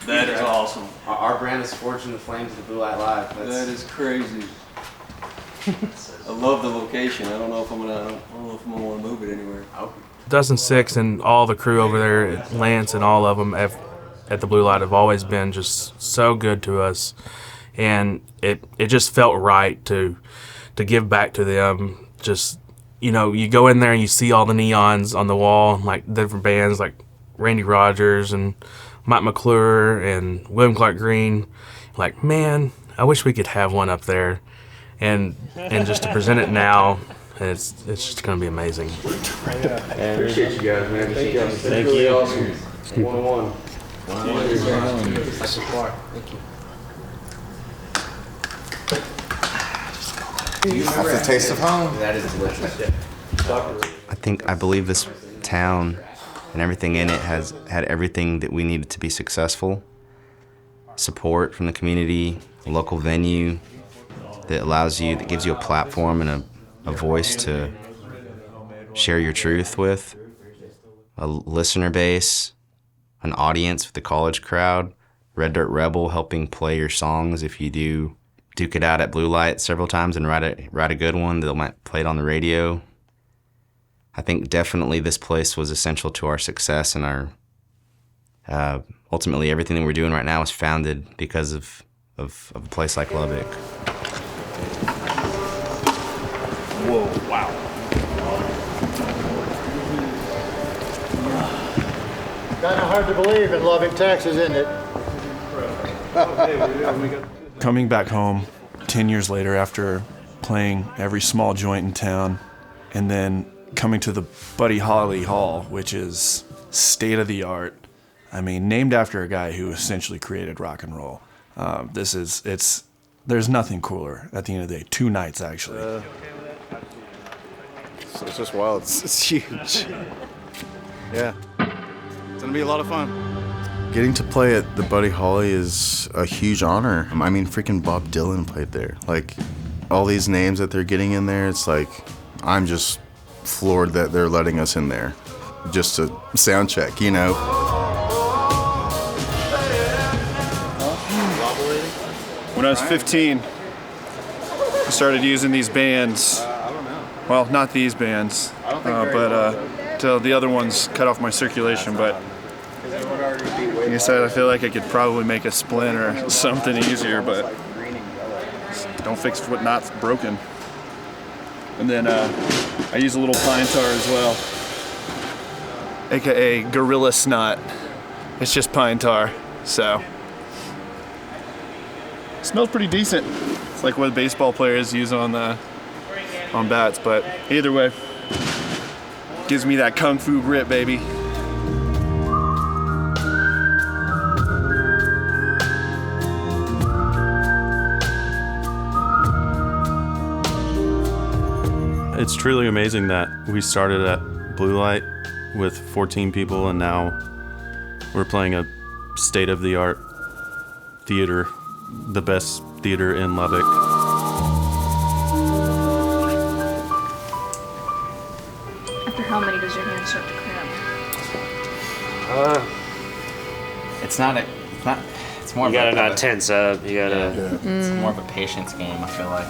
That is awesome. Our brand is forged in the flames of the Blue Light Live. That is crazy. I love the location. I don't know if I'm gonna want to move it anywhere. Dustin Six and all the crew over there, Lance and all of them at the Blue Light have always been just so good to us, and it just felt right to give back to them. Just, you go in there and you see all the neons on the wall, like different bands like Randy Rogers and Mike McClure and William Clark Green. Like, man, I wish we could have one up there. And just to present it now, it's just going to be amazing. I appreciate you guys, man. Thank you. Really awesome. 1-1. Thank you. That's the taste of home. That is delicious. I believe this town and everything in it has had everything that we needed to be successful. Support from the community, a local venue that gives you a platform and a voice to share your truth with, a listener base, an audience with the college crowd, Red Dirt Rebel helping play your songs if you do duke it out at Blue Light several times and write a good one that might play it on the radio. I think definitely this place was essential to our success, and our ultimately everything that we're doing right now is founded because of a place like Lubbock. Whoa, wow. Kind of hard to believe in Lubbock, Texas, isn't it? Coming back home 10 years later after playing every small joint in town, and then coming to the Buddy Holly Hall, which is state of the art. I mean, named after a guy who essentially created rock and roll. There's nothing cooler at the end of the day. 2 nights, actually. So it's just wild. It's huge. Yeah. It's gonna be a lot of fun. Getting to play at the Buddy Holly is a huge honor. I mean, freaking Bob Dylan played there. Like, all these names that they're getting in there, it's like, I'm just floored that they're letting us in there. Just to sound check, you know? When I was 15, I started using these bands. Well, not these bands, but till the other ones cut off my circulation. But like I said, I feel like I could probably make a splint or something easier, but don't fix what's not broken. And then I use a little pine tar as well, aka Gorilla Snot. It's just pine tar, so. It smells pretty decent. It's like what baseball players use on bats, but either way, gives me that kung fu grip, baby. It's truly amazing that we started at Blue Light with 14 people, and now we're playing a state-of-the-art theater, the best theater in Lubbock. After how many does your hand start to cramp? It's more You of gotta not tense up. You gotta. It's more of a patience game, I feel like.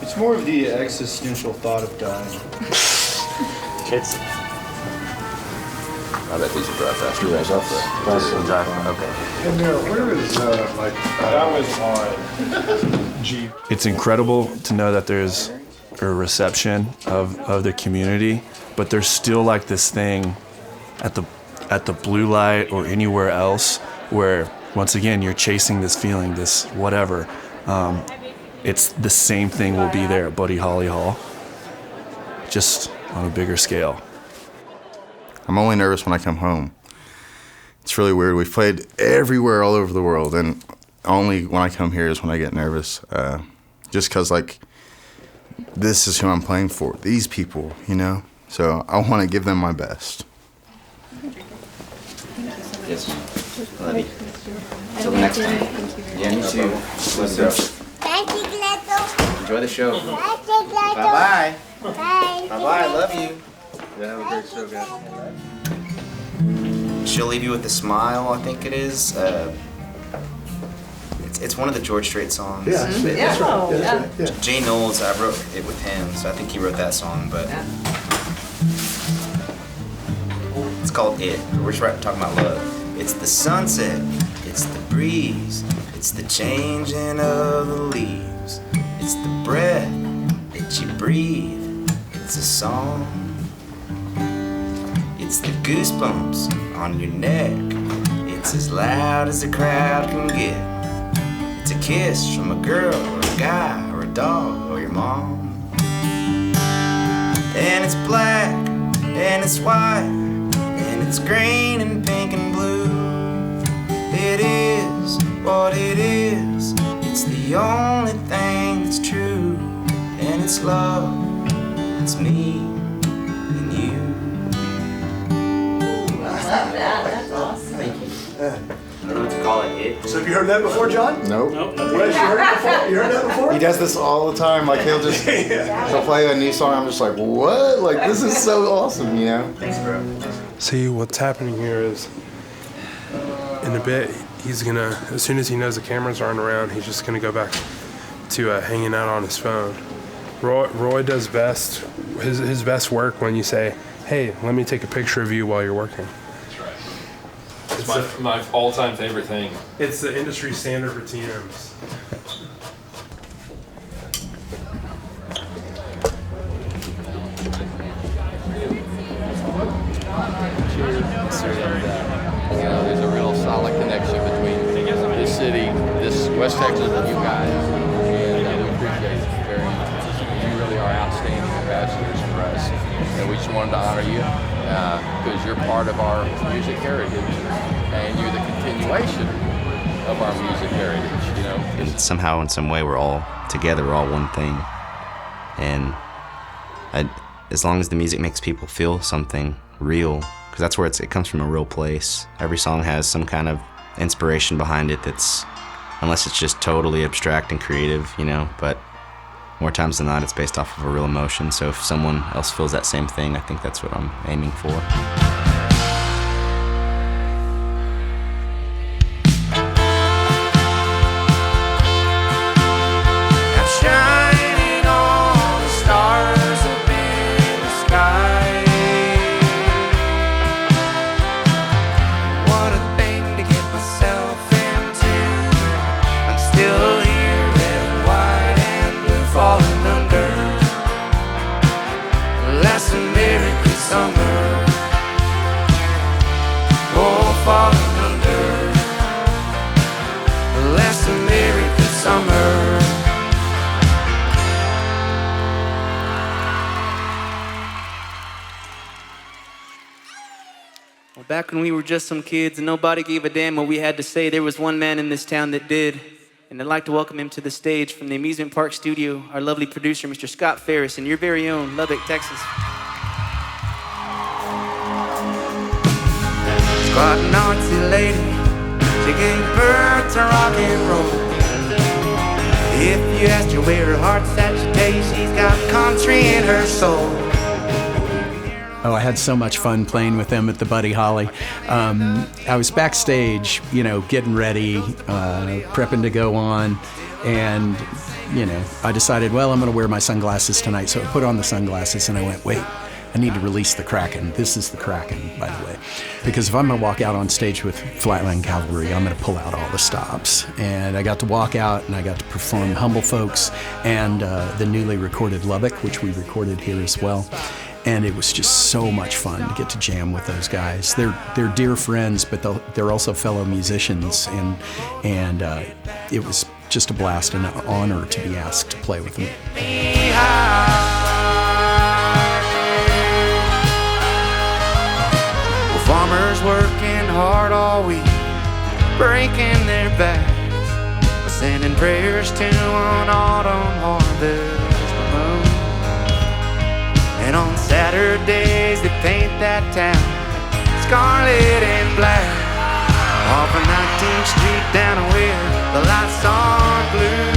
It's more of the existential thought of dying. It's. I bet these will drive faster. Okay. And where is that was on G. It's incredible to know that there's a reception of the community, but there's still like this thing at the Blue Light or anywhere else where, once again, you're chasing this feeling, this whatever. It's the same thing will be there at Buddy Holly Hall, just on a bigger scale. I'm only nervous when I come home. It's really weird. We've played everywhere all over the world, and only when I come here is when I get nervous. Just because, like, this is who I'm playing for. These people, you know? So I want to give them my best. Yes. Love you. Until the next time. Yeah, you too. Enjoy the show. Bye-bye. Bye-bye. Love you. Yeah, have a great show, guys. She'll leave you with a smile, I think it is. It's one of the George Strait songs. Yeah, that's right. Yeah. Jay Knowles, I wrote it with him, so I think he wrote that song, but it's called It. We're just talking about love. It's the sunset, it's the breeze, it's the changing of the leaves, it's the breath that you breathe, it's a song. It's the goosebumps on your neck. It's as loud as the crowd can get. It's a kiss from a girl or a guy or a dog or your mom. And it's black and it's white and it's green and pink and blue. It is what it is. It's the only thing that's true. And it's love, it's me and you. That's awesome. Thank you. I don't know what to call it. So have you heard that before, John? Nope. Wes, you heard it before? You heard that before? He does this all the time. Like he'll play a new song. I'm just like, what? Like this is so awesome, you know? Thanks, bro. See, what's happening here is, in a bit, he's gonna, as soon as he knows the cameras aren't around, he's just gonna go back to hanging out on his phone. Roy does best, his best work when you say, hey, let me take a picture of you while you're working. It's my all-time favorite thing. It's the industry standard for TMs. You know, there's a real solid connection between this city, this West Texas, and you guys, and we appreciate it very much. You really are outstanding ambassadors for us, and we just wanted to honor you because you're part of our music heritage, and you're the continuation of our music heritage. You know, And somehow, in some way, we're all together. We're all one thing. And as long as the music makes people feel something real, because that's where it comes from, a real place. Every song has some kind of inspiration behind it that's, unless it's just totally abstract and creative, you know, but more times than not, it's based off of a real emotion. So if someone else feels that same thing, I think that's what I'm aiming for. Shining all the stars up in the sky. What a thing to get myself into. I'm still here, red, white, and blue, falling under. Last American summer. Oh, falling under. Last American summer. Well, back when we were just some kids and nobody gave a damn what we had to say, there was one man in this town that did. And I'd like to welcome him to the stage from the Amusement Park Studio, our lovely producer, Mr. Scott Ferris, and your very own Lubbock, Texas. Squat Nazi lady, she gave birth to rock and roll. If you asked her where her heart's at, she'd tell you she's got country in her soul. Oh, I had so much fun playing with them at the Buddy Holly. I was backstage, you know, getting ready, prepping to go on, and, you know, I decided, well, I'm going to wear my sunglasses tonight. So I put on the sunglasses and I went, wait, I need to release the Kraken. This is the Kraken, by the way. Because if I'm going to walk out on stage with Flatland Cavalry, I'm going to pull out all the stops. And I got to walk out and I got to perform Humble Folks and the newly recorded Lubbock, which we recorded here as well. And it was just so much fun to get to jam with those guys. They're dear friends, but they're also fellow musicians, and it was just a blast and an honor to be asked to play with them. Well, farmers working hard all week, breaking their backs, sending prayers to an autumn harvest. And on Saturdays they paint that town scarlet and black. Off of 19th Street down where the lights are blue.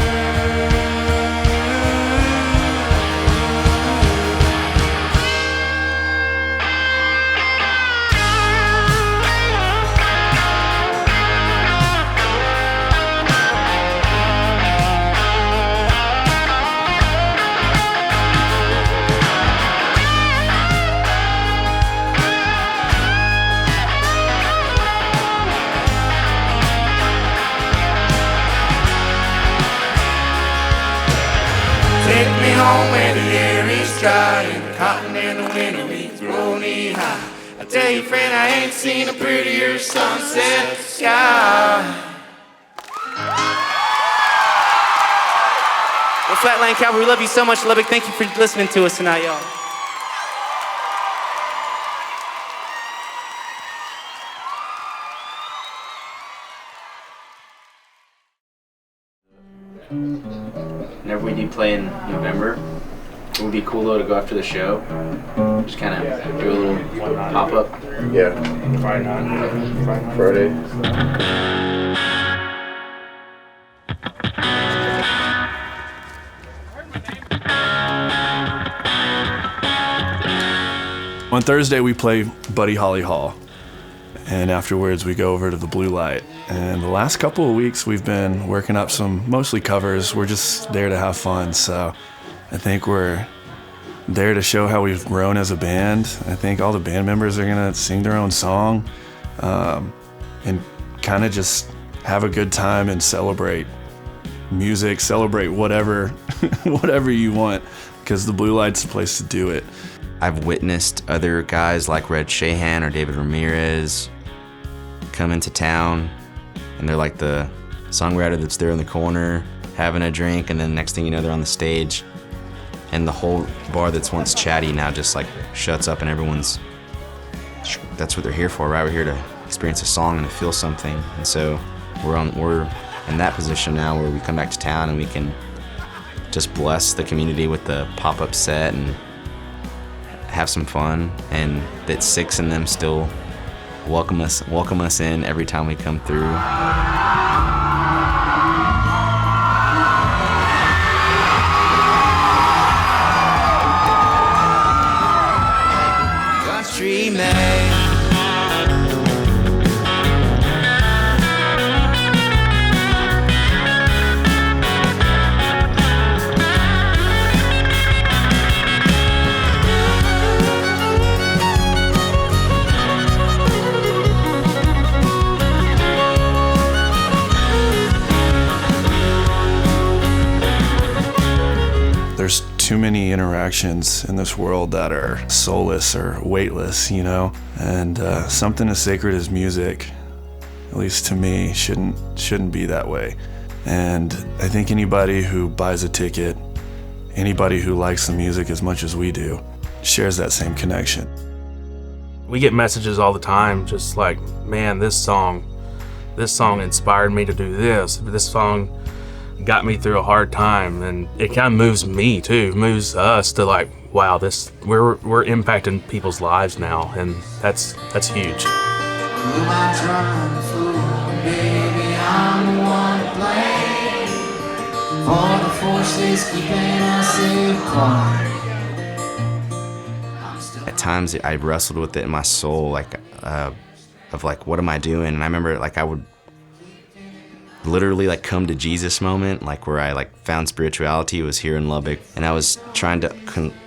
Take me home where the air is dry and the cotton and the winter weeds grow knee high. I tell you, friend, I ain't seen a prettier sunset sky. Well, Flatland Cavalry, we love you so much, Lubbock. Thank you for listening to us tonight, y'all. Whenever we do play in November, It would be cool though to go after the show. Just kind of do a little pop up. Yeah. Friday night. Friday. On Thursday, we play Buddy Holly Hall, and afterwards we go over to the Blue Light. And the last couple of weeks, we've been working up some mostly covers. We're just there to have fun, so I think we're there to show how we've grown as a band. I think all the band members are gonna sing their own song, and kind of just have a good time and celebrate music, celebrate whatever, whatever you want, because the Blue Light's the place to do it. I've witnessed other guys like Red Shahan or David Ramirez come into town, and they're like the songwriter that's there in the corner having a drink, and then next thing you know, they're on the stage, and the whole bar that's once chatty now just like shuts up, and that's what they're here for, right? We're here to experience a song and to feel something, and so we're in that position now where we come back to town and we can just bless the community with the pop-up set and have some fun, and that Six and them still welcome us in every time we come through. Countryman. There's too many interactions in this world that are soulless or weightless, you know? And something as sacred as music, at least to me, shouldn't be that way. And I think anybody who buys a ticket, anybody who likes the music as much as we do, shares that same connection. We get messages all the time, just like, man, this song inspired me to do this. This song got me through a hard time, and it kind of moves me too, moves us to like, wow, we're impacting people's lives now, and that's huge. At times I wrestled with it in my soul, like of like, what am I doing? And I remember like I would literally like come to Jesus moment, like where I like found spirituality. It was here in Lubbock, and I was trying to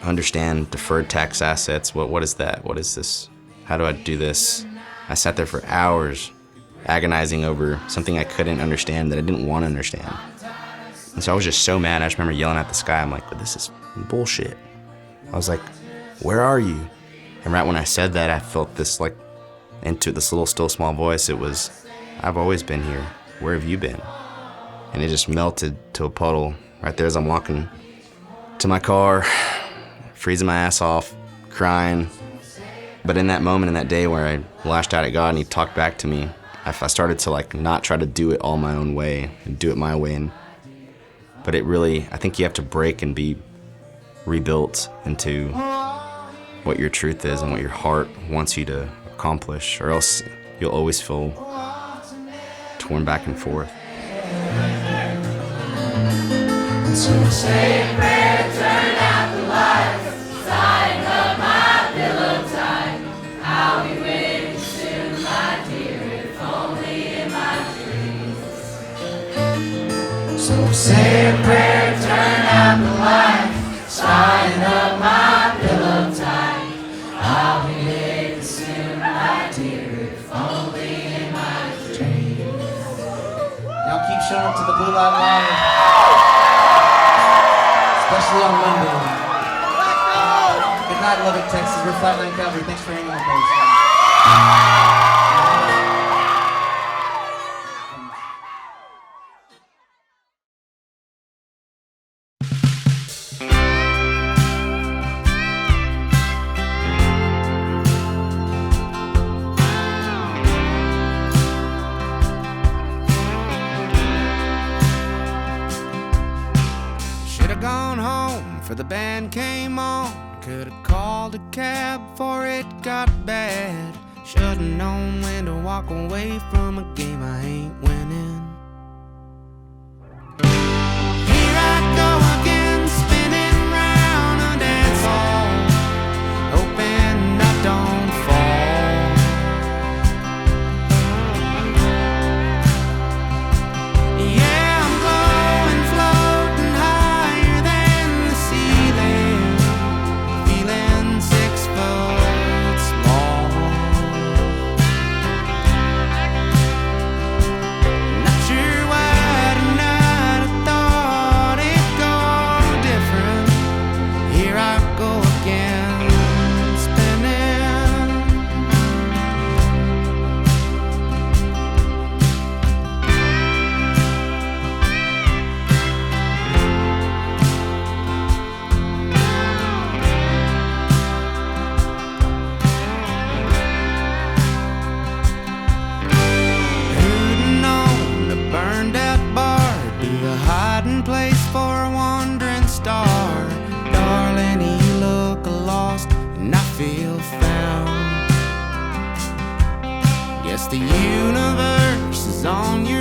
understand deferred tax assets. What is that? What is this? How do I do this? I sat there for hours agonizing over something I couldn't understand, that I didn't want to understand. And so I was just so mad. I just remember yelling at the sky. I'm like, but this is bullshit. I was like, where are you? And right when I said that, I felt this like into this little still small voice. It was, I've always been here. Where have you been? And it just melted to a puddle right there as I'm walking to my car, freezing my ass off, crying. But in that moment, in that day where I lashed out at God and He talked back to me, I started to like not try to do it all my own way and do it my way. But it really, I think you have to break and be rebuilt into what your truth is and what your heart wants you to accomplish, or else you'll always feel torn back and forth. So say a prayer, turn out the lights, sign up my pillow tight. I'll be waiting soon, my dear, if only in my dreams. So say a prayer, turn out the lights, sign up my pillow tight. I'll be waiting soon, my dear, if only in my dreams. Y'all keep showing up to the Blue Light Lobby. Especially on Monday. Good night, Lubbock, Texas. We're Flatland Cavalry. Thanks for hanging with us. before the band came on. Could've called a cab before it got bad. Should've known when to walk away from a game I ain't winning. Here I go again, spinning round a dance hall, hoping I don't fall. Yeah, I'm glowing, floating higher than the ceiling, feeling 6 foot small. Not sure why tonight I thought it'd go different. Here I go again, spinning. Who'd known a burned out bar'd be a hiding place for a wandering star? Darling, you look lost and I feel found. Guess the universe is on your